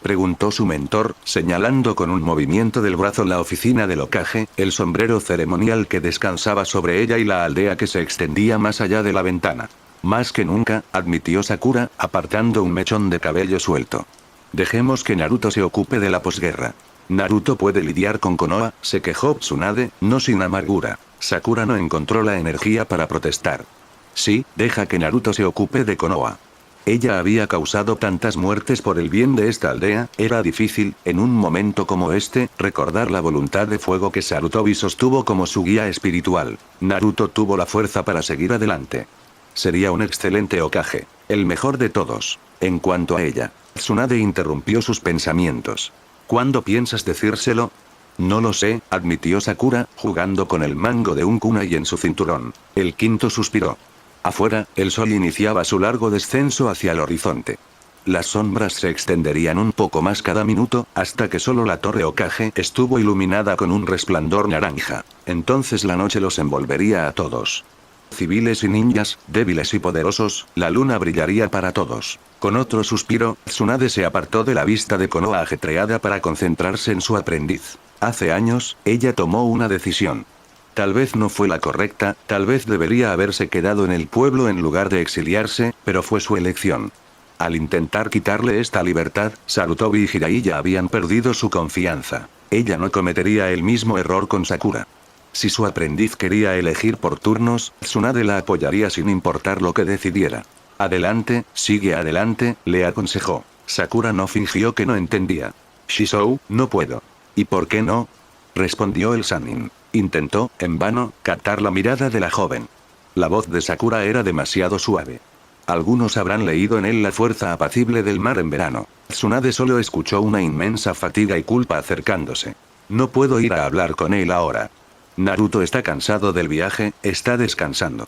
[SPEAKER 1] preguntó su mentor, señalando con un movimiento del brazo la oficina del Hokage, el sombrero ceremonial que descansaba sobre ella y la aldea que se extendía más allá de la ventana. Más que nunca, admitió Sakura, apartando un mechón de cabello suelto. Dejemos que Naruto se ocupe de la posguerra. Naruto puede lidiar con Konoha, se quejó Tsunade, no sin amargura. Sakura no encontró la energía para protestar. Sí, deja que Naruto se ocupe de Konoha. Ella había causado tantas muertes por el bien de esta aldea, era difícil, en un momento como este, recordar la voluntad de fuego que Sarutobi sostuvo como su guía espiritual. Naruto tuvo la fuerza para seguir adelante. Sería un excelente Hokage, el mejor de todos. En cuanto a ella, Tsunade interrumpió sus pensamientos. ¿Cuándo piensas decírselo? No lo sé, admitió Sakura, jugando con el mango de un kunai en su cinturón. El quinto suspiró. Afuera, el sol iniciaba su largo descenso hacia el horizonte. Las sombras se extenderían un poco más cada minuto, hasta que solo la torre Hokage estuvo iluminada con un resplandor naranja. Entonces la noche los envolvería a todos. Civiles y ninjas, débiles y poderosos, la luna brillaría para todos. Con otro suspiro, Tsunade se apartó de la vista de Konoha ajetreada para concentrarse en su aprendiz. Hace años, ella tomó una decisión. Tal vez no fue la correcta, tal vez debería haberse quedado en el pueblo en lugar de exiliarse, pero fue su elección. Al intentar quitarle esta libertad, Sarutobi y Jiraiya habían perdido su confianza. Ella no cometería el mismo error con Sakura. Si su aprendiz quería elegir por turnos, Tsunade la apoyaría sin importar lo que decidiera. Adelante, sigue adelante, le aconsejó. Sakura no fingió que no entendía. Shisou, no puedo. ¿Y por qué no?, respondió el Sannin. Intentó, en vano, captar la mirada de la joven. La voz de Sakura era demasiado suave. Algunos habrán leído en él la fuerza apacible del mar en verano. Tsunade solo escuchó una inmensa fatiga y culpa acercándose. No puedo ir a hablar con él ahora. Naruto está cansado del viaje, está descansando.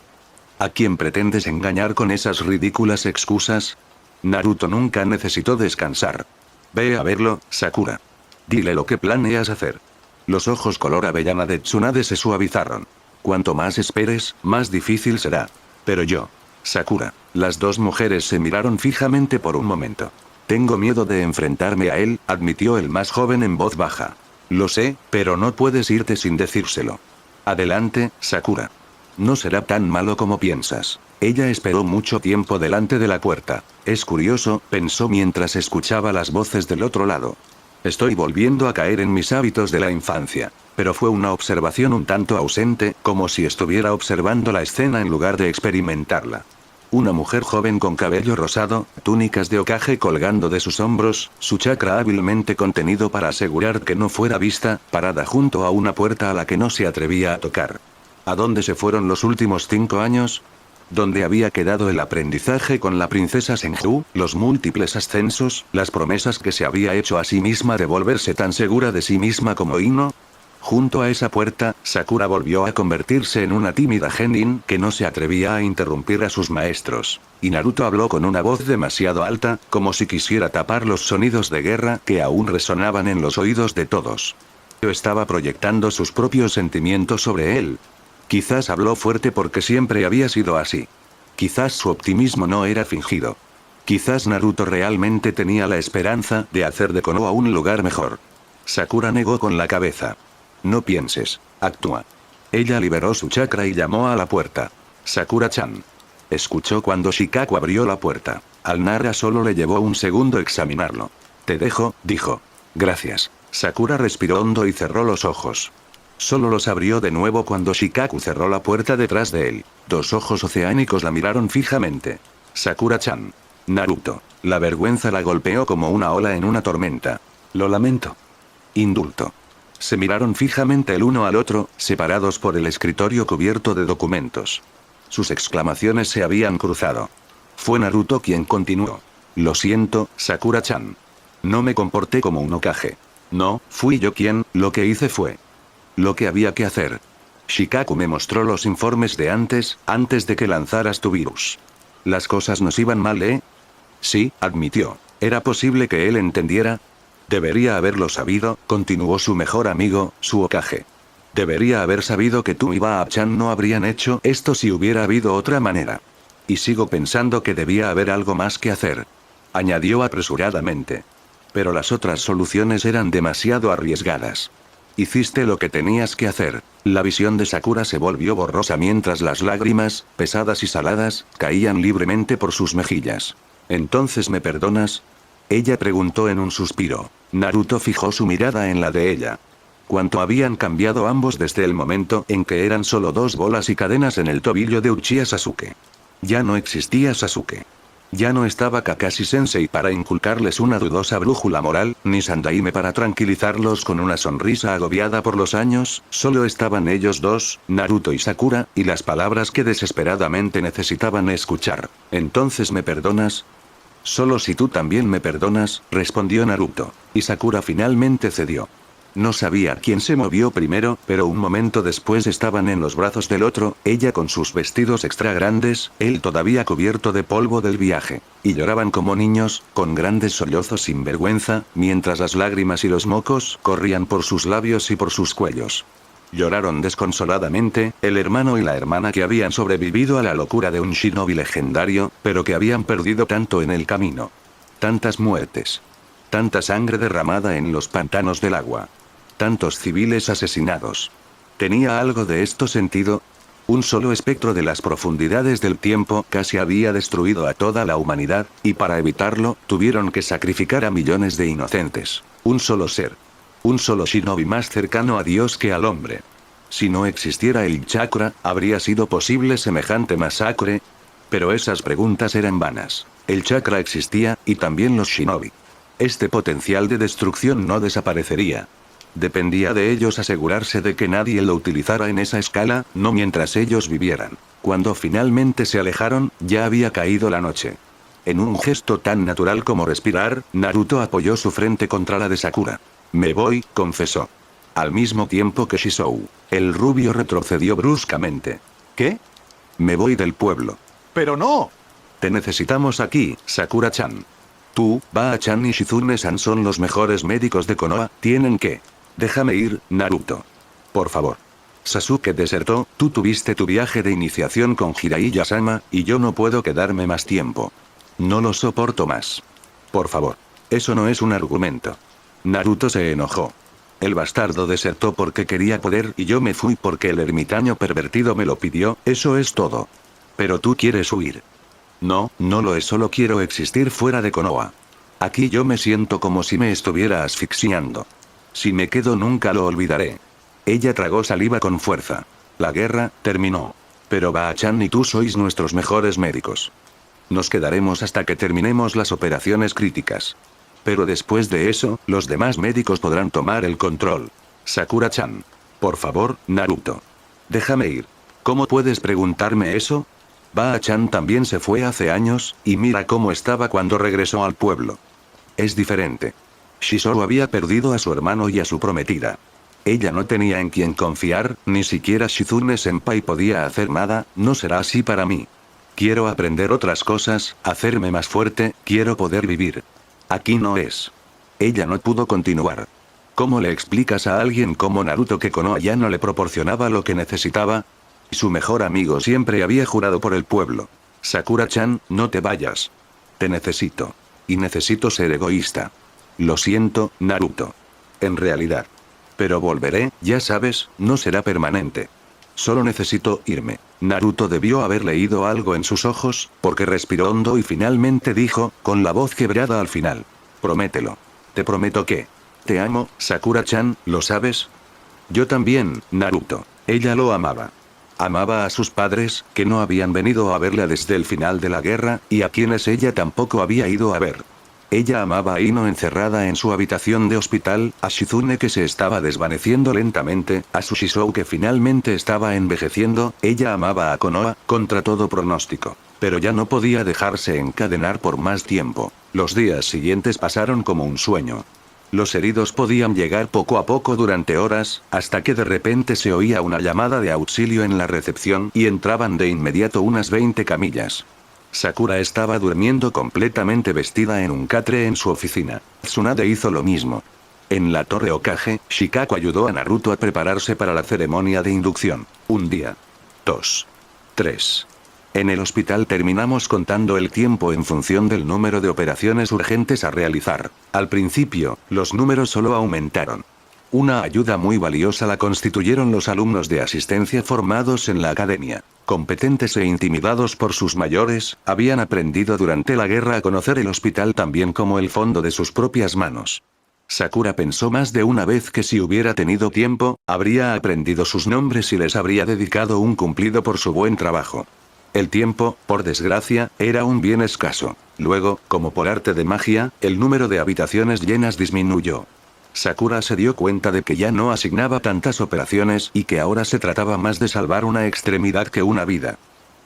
[SPEAKER 1] ¿A quién pretendes engañar con esas ridículas excusas? Naruto nunca necesitó descansar. Ve a verlo, Sakura. Dile lo que planeas hacer. Los ojos color avellana de Tsunade se suavizaron. Cuanto más esperes, más difícil será. Pero yo. Sakura. Las dos mujeres se miraron fijamente por un momento. Tengo miedo de enfrentarme a él, admitió el más joven en voz baja. Lo sé, pero no puedes irte sin decírselo. Adelante, Sakura. No será tan malo como piensas. Ella esperó mucho tiempo delante de la puerta. Es curioso, pensó mientras escuchaba las voces del otro lado. Estoy volviendo a caer en mis hábitos de la infancia. Pero fue una observación un tanto ausente, como si estuviera observando la escena en lugar de experimentarla. Una mujer joven con cabello rosado, túnicas de Hokage colgando de sus hombros, su chakra hábilmente contenido para asegurar que no fuera vista, parada junto a una puerta a la que no se atrevía a tocar. ¿A dónde se fueron los últimos 5 años? ¿Dónde había quedado el aprendizaje con la princesa Senju, los múltiples ascensos, las promesas que se había hecho a sí misma de volverse tan segura de sí misma como Ino? Junto a esa puerta, Sakura volvió a convertirse en una tímida genin que no se atrevía a interrumpir a sus maestros. Y Naruto habló con una voz demasiado alta, como si quisiera tapar los sonidos de guerra que aún resonaban en los oídos de todos. Estaba proyectando sus propios sentimientos sobre él. Quizás habló fuerte porque siempre había sido así. Quizás su optimismo no era fingido. Quizás Naruto realmente tenía la esperanza de hacer de Konoha un lugar mejor. Sakura negó con la cabeza. No pienses, actúa. Ella liberó su chakra y llamó a la puerta. Sakura-chan. Escuchó cuando Shikaku abrió la puerta. Al Nara solo le llevó un segundo examinarlo. Te dejo, dijo. Gracias. Sakura respiró hondo y cerró los ojos. Solo los abrió de nuevo cuando Shikaku cerró la puerta detrás de él. 2 ojos oceánicos la miraron fijamente. Sakura-chan. Naruto. La vergüenza la golpeó como una ola en una tormenta. Lo lamento. Indulto. Se miraron fijamente el uno al otro, separados por el escritorio cubierto de documentos. Sus exclamaciones se habían cruzado. Fue Naruto quien continuó. Lo siento, Sakura-chan. No me comporté como un Hokage. No, fui yo quien, lo que hice fue lo que había que hacer. Shikaku me mostró los informes de antes de que lanzaras tu virus. Las cosas nos iban mal, ¿eh? Sí, admitió. ¿Era posible que él entendiera? Debería haberlo sabido, continuó su mejor amigo, su Hokage. Debería haber sabido que tú y Baa-chan no habrían hecho esto si hubiera habido otra manera. Y sigo pensando que debía haber algo más que hacer. Añadió apresuradamente. Pero las otras soluciones eran demasiado arriesgadas. Hiciste lo que tenías que hacer. La visión de Sakura se volvió borrosa mientras las lágrimas, pesadas y saladas, caían libremente por sus mejillas. ¿Entonces me perdonas? Ella preguntó en un suspiro. Naruto fijó su mirada en la de ella. Cuánto habían cambiado ambos desde el momento en que eran solo dos bolas y cadenas en el tobillo de Uchiha Sasuke. Ya no existía Sasuke. Ya no estaba Kakashi Sensei para inculcarles una dudosa brújula moral, ni Sandaime para tranquilizarlos con una sonrisa agobiada por los años, solo estaban ellos dos, Naruto y Sakura, y las palabras que desesperadamente necesitaban escuchar. ¿Entonces me perdonas? Solo si tú también me perdonas, respondió Naruto. Y Sakura finalmente cedió. No sabía quién se movió primero, pero un momento después estaban en los brazos del otro, ella con sus vestidos extra grandes, él todavía cubierto de polvo del viaje. Y lloraban como niños, con grandes sollozos sin vergüenza, mientras las lágrimas y los mocos corrían por sus labios y por sus cuellos. Lloraron desconsoladamente, el hermano y la hermana que habían sobrevivido a la locura de un shinobi legendario, pero que habían perdido tanto en el camino. Tantas muertes. Tanta sangre derramada en los pantanos del agua. Tantos civiles asesinados. ¿Tenía algo de esto sentido? Un solo espectro de las profundidades del tiempo casi había destruido a toda la humanidad, y para evitarlo, tuvieron que sacrificar a millones de inocentes. Un solo ser. Un solo shinobi más cercano a Dios que al hombre. Si no existiera el chakra, ¿habría sido posible semejante masacre? Pero esas preguntas eran vanas. El chakra existía, y también los shinobi. Este potencial de destrucción no desaparecería. Dependía de ellos asegurarse de que nadie lo utilizara en esa escala, no mientras ellos vivieran. Cuando finalmente se alejaron, ya había caído la noche. En un gesto tan natural como respirar, Naruto apoyó su frente contra la de Sakura. Me voy, confesó. Al mismo tiempo que Shizou. El rubio retrocedió bruscamente. ¿Qué? Me voy del pueblo.
[SPEAKER 2] ¡Pero no!
[SPEAKER 1] Te necesitamos aquí, Sakura-chan. Tú, Baa-chan y Shizune-san son los mejores médicos de Konoha, tienen que... Déjame ir, Naruto. Por favor. Sasuke desertó, tú tuviste tu viaje de iniciación con Jiraiya-sama, y yo no puedo quedarme más tiempo. No lo soporto más. Por favor. Eso no es un argumento. Naruto se enojó. El bastardo desertó porque quería poder y yo me fui porque el ermitaño pervertido me lo pidió, eso es todo. Pero tú quieres huir. No, no lo es, solo quiero existir fuera de Konoha. Aquí yo me siento como si me estuviera asfixiando. Si me quedo nunca lo olvidaré. Ella tragó saliva con fuerza. La guerra terminó. Pero Baa-chan y tú sois nuestros mejores médicos. Nos quedaremos hasta que terminemos las operaciones críticas. Pero después de eso, los demás médicos podrán tomar el control. Sakura-chan. Por favor, Naruto. Déjame ir. ¿Cómo puedes preguntarme eso? Baa-chan también se fue hace años, y mira cómo estaba cuando regresó al pueblo. Es diferente. Shizuru había perdido a su hermano y a su prometida. Ella no tenía en quien confiar, ni siquiera Shizune-senpai podía hacer nada, no será así para mí. Quiero aprender otras cosas, hacerme más fuerte, quiero poder vivir. Aquí no es. Ella no pudo continuar. ¿Cómo le explicas a alguien como Naruto que Konoha ya no le proporcionaba lo que necesitaba? Su mejor amigo siempre había jurado por el pueblo. Sakura-chan, no te vayas. Te necesito. Y necesito ser egoísta. Lo siento, Naruto. En realidad. Pero volveré, ya sabes, no será permanente. Solo necesito irme. Naruto debió haber leído algo en sus ojos, porque respiró hondo y finalmente dijo, con la voz quebrada al final. Promételo. Te prometo que... Te amo, Sakura-chan, ¿lo sabes? Yo también, Naruto. Ella lo amaba. Amaba a sus padres, que no habían venido a verla desde el final de la guerra, y a quienes ella tampoco había ido a ver. Ella amaba a Ino encerrada en su habitación de hospital, a Shizune que se estaba desvaneciendo lentamente, a Sushizou que finalmente estaba envejeciendo, ella amaba a Konoha, contra todo pronóstico. Pero ya no podía dejarse encadenar por más tiempo. Los días siguientes pasaron como un sueño. Los heridos podían llegar poco a poco durante horas, hasta que de repente se oía una llamada de auxilio en la recepción y entraban de inmediato unas 20 camillas. Sakura estaba durmiendo completamente vestida en un catre en su oficina. Tsunade hizo lo mismo. En la torre Hokage, Shikaku ayudó a Naruto a prepararse para la ceremonia de inducción. Un día. 2. 3. En el hospital terminamos contando el tiempo en función del número de operaciones urgentes a realizar. Al principio, los números solo aumentaron. Una ayuda muy valiosa la constituyeron los alumnos de asistencia formados en la academia. Competentes e intimidados por sus mayores, habían aprendido durante la guerra a conocer el hospital tan bien como el fondo de sus propias manos. Sakura pensó más de una vez que si hubiera tenido tiempo, habría aprendido sus nombres y les habría dedicado un cumplido por su buen trabajo. El tiempo, por desgracia, era un bien escaso. Luego, como por arte de magia, el número de habitaciones llenas disminuyó. Sakura se dio cuenta de que ya no asignaba tantas operaciones y que ahora se trataba más de salvar una extremidad que una vida.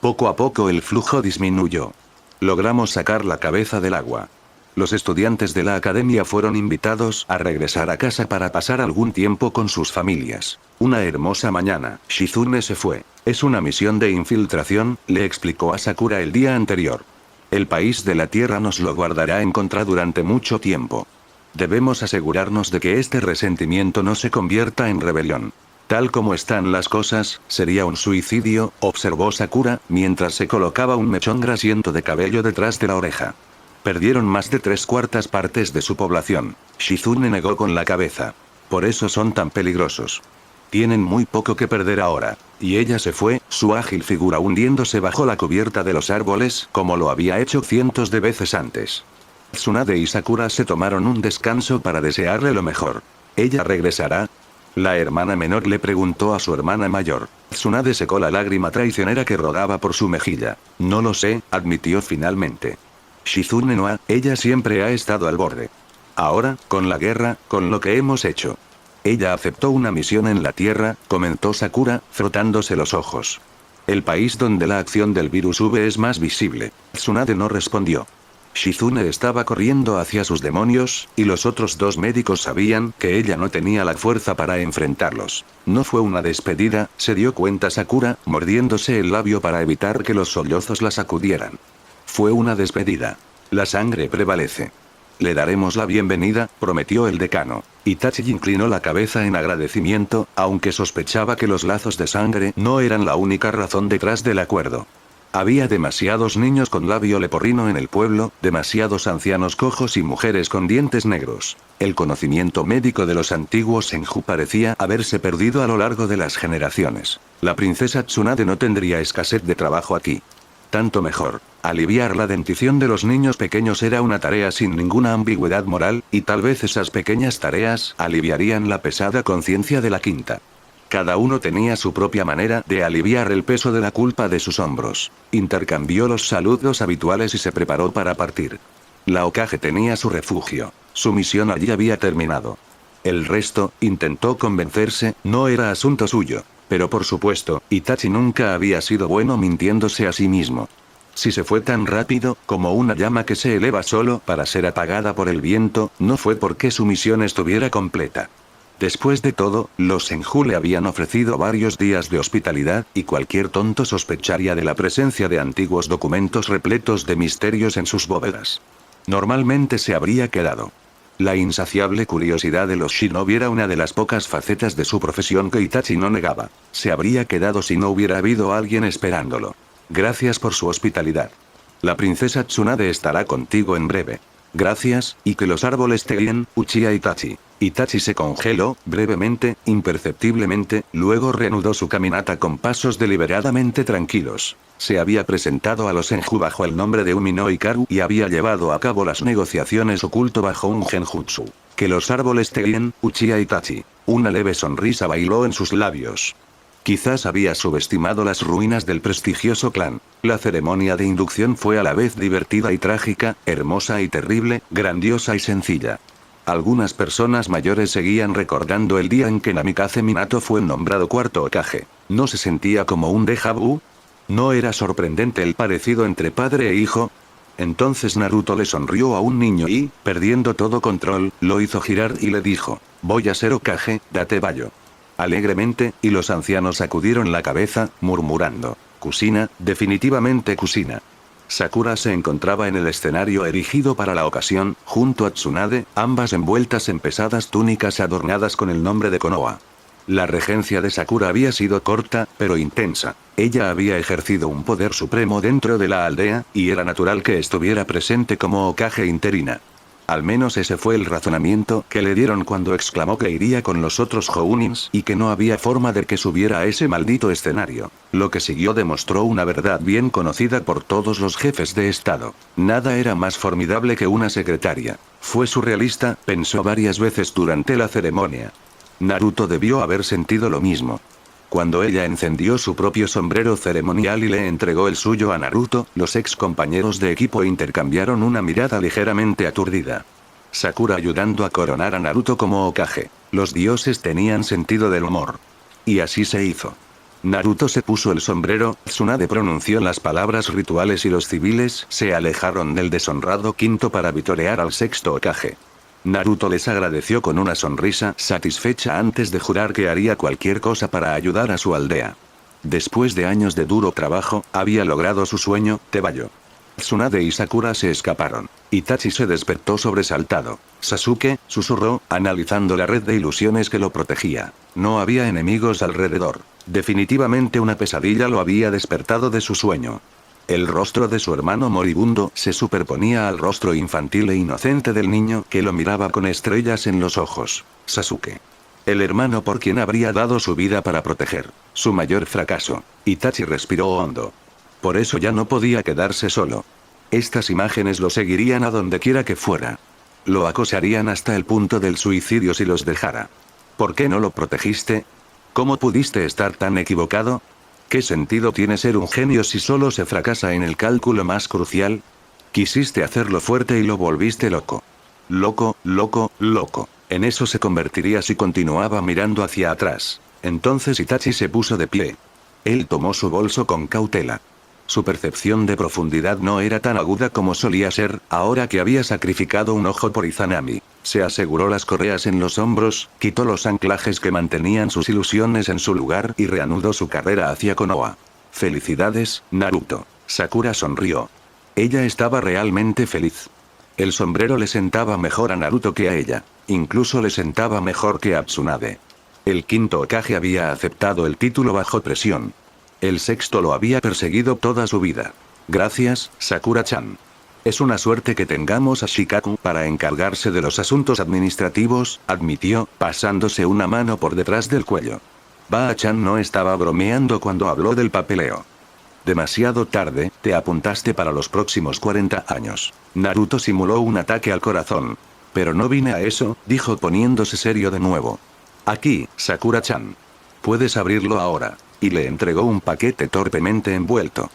[SPEAKER 1] Poco a poco el flujo disminuyó. Logramos sacar la cabeza del agua. Los estudiantes de la academia fueron invitados a regresar a casa para pasar algún tiempo con sus familias. Una hermosa mañana, Shizune se fue. Es una misión de infiltración, le explicó a Sakura el día anterior. El país de la tierra nos lo guardará en contra durante mucho tiempo. Debemos asegurarnos de que este resentimiento no se convierta en rebelión. Tal como están las cosas, sería un suicidio, observó Sakura, mientras se colocaba un mechón grasiento de cabello detrás de la oreja. Perdieron más de 3/4 partes de su población. Shizune negó con la cabeza. Por eso son tan peligrosos. Tienen muy poco que perder ahora. Y ella se fue, su ágil figura hundiéndose bajo la cubierta de los árboles, como lo había hecho cientos de veces antes. Tsunade y Sakura se tomaron un descanso para desearle lo mejor. ¿Ella regresará? La hermana menor le preguntó a su hermana mayor. Tsunade secó la lágrima traicionera que rodaba por su mejilla. No lo sé, admitió finalmente. Shizune no ella siempre ha estado al borde. Ahora, con la guerra, con lo que hemos hecho. Ella aceptó una misión en la Tierra, comentó Sakura, frotándose los ojos. El país donde la acción del virus V es más visible. Tsunade no respondió. Shizune estaba corriendo hacia sus demonios, y los otros dos médicos sabían que ella no tenía la fuerza para enfrentarlos. No fue una despedida, se dio cuenta Sakura, mordiéndose el labio para evitar que los sollozos la sacudieran. Fue una despedida. La sangre prevalece. Le daremos la bienvenida, prometió el decano. Itachi inclinó la cabeza en agradecimiento, aunque sospechaba que los lazos de sangre no eran la única razón detrás del acuerdo. Había demasiados niños con labio leporino en el pueblo, demasiados ancianos cojos y mujeres con dientes negros. El conocimiento médico de los antiguos Senju parecía haberse perdido a lo largo de las generaciones. La princesa Tsunade no tendría escasez de trabajo aquí. Tanto mejor. Aliviar la dentición de los niños pequeños era una tarea sin ninguna ambigüedad moral, y tal vez esas pequeñas tareas aliviarían la pesada conciencia de la quinta. Cada uno tenía su propia manera de aliviar el peso de la culpa de sus hombros. Intercambió los saludos habituales y se preparó para partir. La Hokage tenía su refugio. Su misión allí había terminado. El resto, intentó convencerse, no era asunto suyo. Pero por supuesto, Itachi nunca había sido bueno mintiéndose a sí mismo. Si se fue tan rápido, como una llama que se eleva solo para ser apagada por el viento, no fue porque su misión estuviera completa. Después de todo, los Senju le habían ofrecido varios días de hospitalidad, y cualquier tonto sospecharía de la presencia de antiguos documentos repletos de misterios en sus bóvedas. Normalmente se habría quedado. La insaciable curiosidad de los shinobi era una de las pocas facetas de su profesión que Itachi no negaba. Se habría quedado si no hubiera habido alguien esperándolo. Gracias por su hospitalidad. La princesa Tsunade estará contigo en breve. Gracias, y que los árboles te guíen, Uchiha Itachi. Itachi se congeló, brevemente, imperceptiblemente, luego reanudó su caminata con pasos deliberadamente tranquilos. Se había presentado a los Senju bajo el nombre de Umino Hikaru y había llevado a cabo las negociaciones oculto bajo un genjutsu. Que los árboles te guíen, Uchiha Itachi. Una leve sonrisa bailó en sus labios. Quizás había subestimado las ruinas del prestigioso clan. La ceremonia de inducción fue a la vez divertida y trágica, hermosa y terrible, grandiosa y sencilla. Algunas personas mayores seguían recordando el día en que Namikaze Minato fue nombrado cuarto Hokage. ¿No se sentía como un déjà vu? ¿No era sorprendente el parecido entre padre e hijo? Entonces Naruto le sonrió a un niño y, perdiendo todo control, lo hizo girar y le dijo: voy a ser Hokage, date bayo. Alegremente, y los ancianos sacudieron la cabeza, murmurando: Kushina, definitivamente Kushina. Sakura se encontraba en el escenario erigido para la ocasión, junto a Tsunade, ambas envueltas en pesadas túnicas adornadas con el nombre de Konoha. La regencia de Sakura había sido corta, pero intensa. Ella había ejercido un poder supremo dentro de la aldea, y era natural que estuviera presente como Hokage interina. Al menos ese fue el razonamiento que le dieron cuando exclamó que iría con los otros Jounins y que no había forma de que subiera a ese maldito escenario. Lo que siguió demostró una verdad bien conocida por todos los jefes de estado. Nada era más formidable que una secretaria. Fue surrealista, pensó varias veces durante la ceremonia. Naruto debió haber sentido lo mismo. Cuando ella encendió su propio sombrero ceremonial y le entregó el suyo a Naruto, los ex compañeros de equipo intercambiaron una mirada ligeramente aturdida. Sakura ayudando a coronar a Naruto como Hokage. Los dioses tenían sentido del humor. Y así se hizo. Naruto se puso el sombrero, Tsunade pronunció las palabras rituales y los civiles se alejaron del deshonrado quinto para vitorear al sexto Hokage. Naruto les agradeció con una sonrisa satisfecha antes de jurar que haría cualquier cosa para ayudar a su aldea. Después de años de duro trabajo, había logrado su sueño, Tebayo. Tsunade y Sakura se escaparon. Itachi se despertó sobresaltado. Sasuke, susurró, analizando la red de ilusiones que lo protegía. No había enemigos alrededor. Definitivamente una pesadilla lo había despertado de su sueño. El rostro de su hermano moribundo se superponía al rostro infantil e inocente del niño que lo miraba con estrellas en los ojos. Sasuke. El hermano por quien habría dado su vida para proteger. Su mayor fracaso. Itachi respiró hondo. Por eso ya no podía quedarse solo. Estas imágenes lo seguirían a donde quiera que fuera. Lo acosarían hasta el punto del suicidio si los dejara. ¿Por qué no lo protegiste? ¿Cómo pudiste estar tan equivocado? ¿Qué sentido tiene ser un genio si solo se fracasa en el cálculo más crucial? Quisiste hacerlo fuerte y lo volviste loco. Loco, loco, loco. En eso se convertiría si continuaba mirando hacia atrás. Entonces Itachi se puso de pie. Él tomó su bolso con cautela. Su percepción de profundidad no era tan aguda como solía ser, ahora que había sacrificado un ojo por Izanami. Se aseguró las correas en los hombros, quitó los anclajes que mantenían sus ilusiones en su lugar y reanudó su carrera hacia Konoha. Felicidades, Naruto. Sakura sonrió. Ella estaba realmente feliz. El sombrero le sentaba mejor a Naruto que a ella. Incluso le sentaba mejor que a Tsunade. El quinto Hokage había aceptado el título bajo presión. El sexto lo había perseguido toda su vida. Gracias, Sakura-chan. Es una suerte que tengamos a Shikaku para encargarse de los asuntos administrativos, admitió, pasándose una mano por detrás del cuello. Ba-chan no estaba bromeando cuando habló del papeleo. Demasiado tarde, te apuntaste para los próximos 40 años. Naruto simuló un ataque al corazón. Pero no vine a eso, dijo poniéndose serio de nuevo. Aquí, Sakura-chan. Puedes abrirlo ahora. Y le entregó un paquete torpemente envuelto.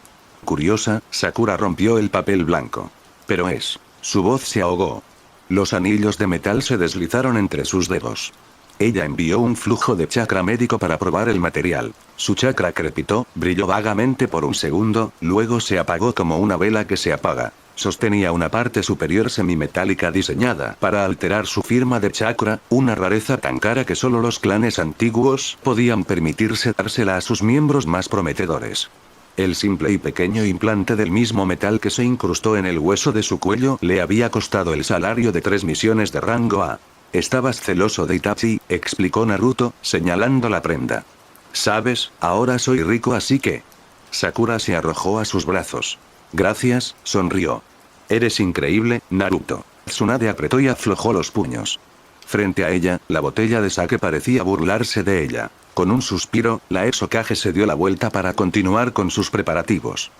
[SPEAKER 1] Curiosa, Sakura rompió el papel blanco. Pero es. Su voz se ahogó. Los anillos de metal se deslizaron entre sus dedos. Ella envió un flujo de chakra médico para probar el material. Su chakra crepitó, brilló vagamente por un segundo, luego se apagó como una vela que se apaga. Sostenía una parte superior semimetálica diseñada para alterar su firma de chakra, una rareza tan cara que solo los clanes antiguos podían permitirse dársela a sus miembros más prometedores. El simple y pequeño implante del mismo metal que se incrustó en el hueso de su cuello le había costado el salario de 3 misiones de rango A. Estabas celoso de Itachi, explicó Naruto, señalando la prenda. Sabes, ahora soy rico así que... Sakura se arrojó a sus brazos. Gracias, sonrió. Eres increíble, Naruto. Tsunade apretó y aflojó los puños. Frente a ella, la botella de sake parecía burlarse de ella. Con un suspiro, la ex Hokage se dio la vuelta para continuar con sus preparativos.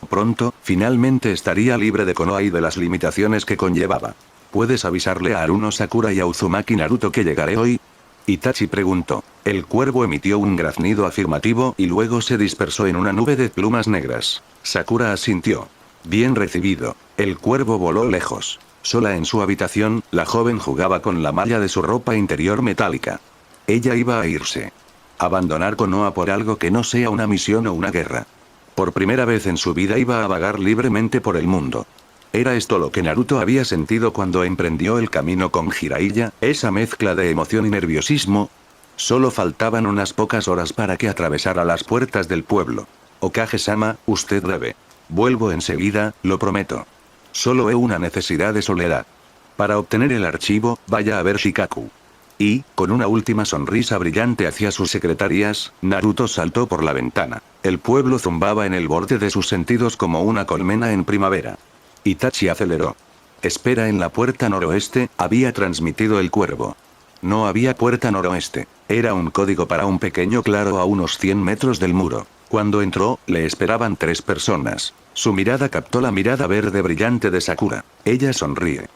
[SPEAKER 1] Pronto, finalmente estaría libre de Konoha y de las limitaciones que conllevaba. ¿Puedes avisarle a Haruno Sakura y a Uzumaki Naruto que llegaré hoy? Itachi preguntó. El cuervo emitió un graznido afirmativo y luego se dispersó en una nube de plumas negras. Sakura asintió. Bien recibido. El cuervo voló lejos. Sola en su habitación, la joven jugaba con la malla de su ropa interior metálica. Ella iba a irse. Abandonar Konoha por algo que no sea una misión o una guerra. Por primera vez en su vida iba a vagar libremente por el mundo. ¿Era esto lo que Naruto había sentido cuando emprendió el camino con Jiraiya, esa mezcla de emoción y nerviosismo? Solo faltaban unas pocas horas para que atravesara las puertas del pueblo. Okage-sama, usted debe. Vuelvo enseguida, lo prometo. Solo he una necesidad de soledad. Para obtener el archivo, vaya a ver Shikaku. Y, con una última sonrisa brillante hacia sus secretarias, Naruto saltó por la ventana. El pueblo zumbaba en el borde de sus sentidos como una colmena en primavera. Itachi aceleró. Espera en la puerta noroeste, había transmitido el cuervo. No había puerta noroeste. Era un código para un pequeño claro a unos 100 metros del muro. Cuando entró, le esperaban 3 personas. Su mirada captó la mirada verde brillante de Sakura. Ella sonríe.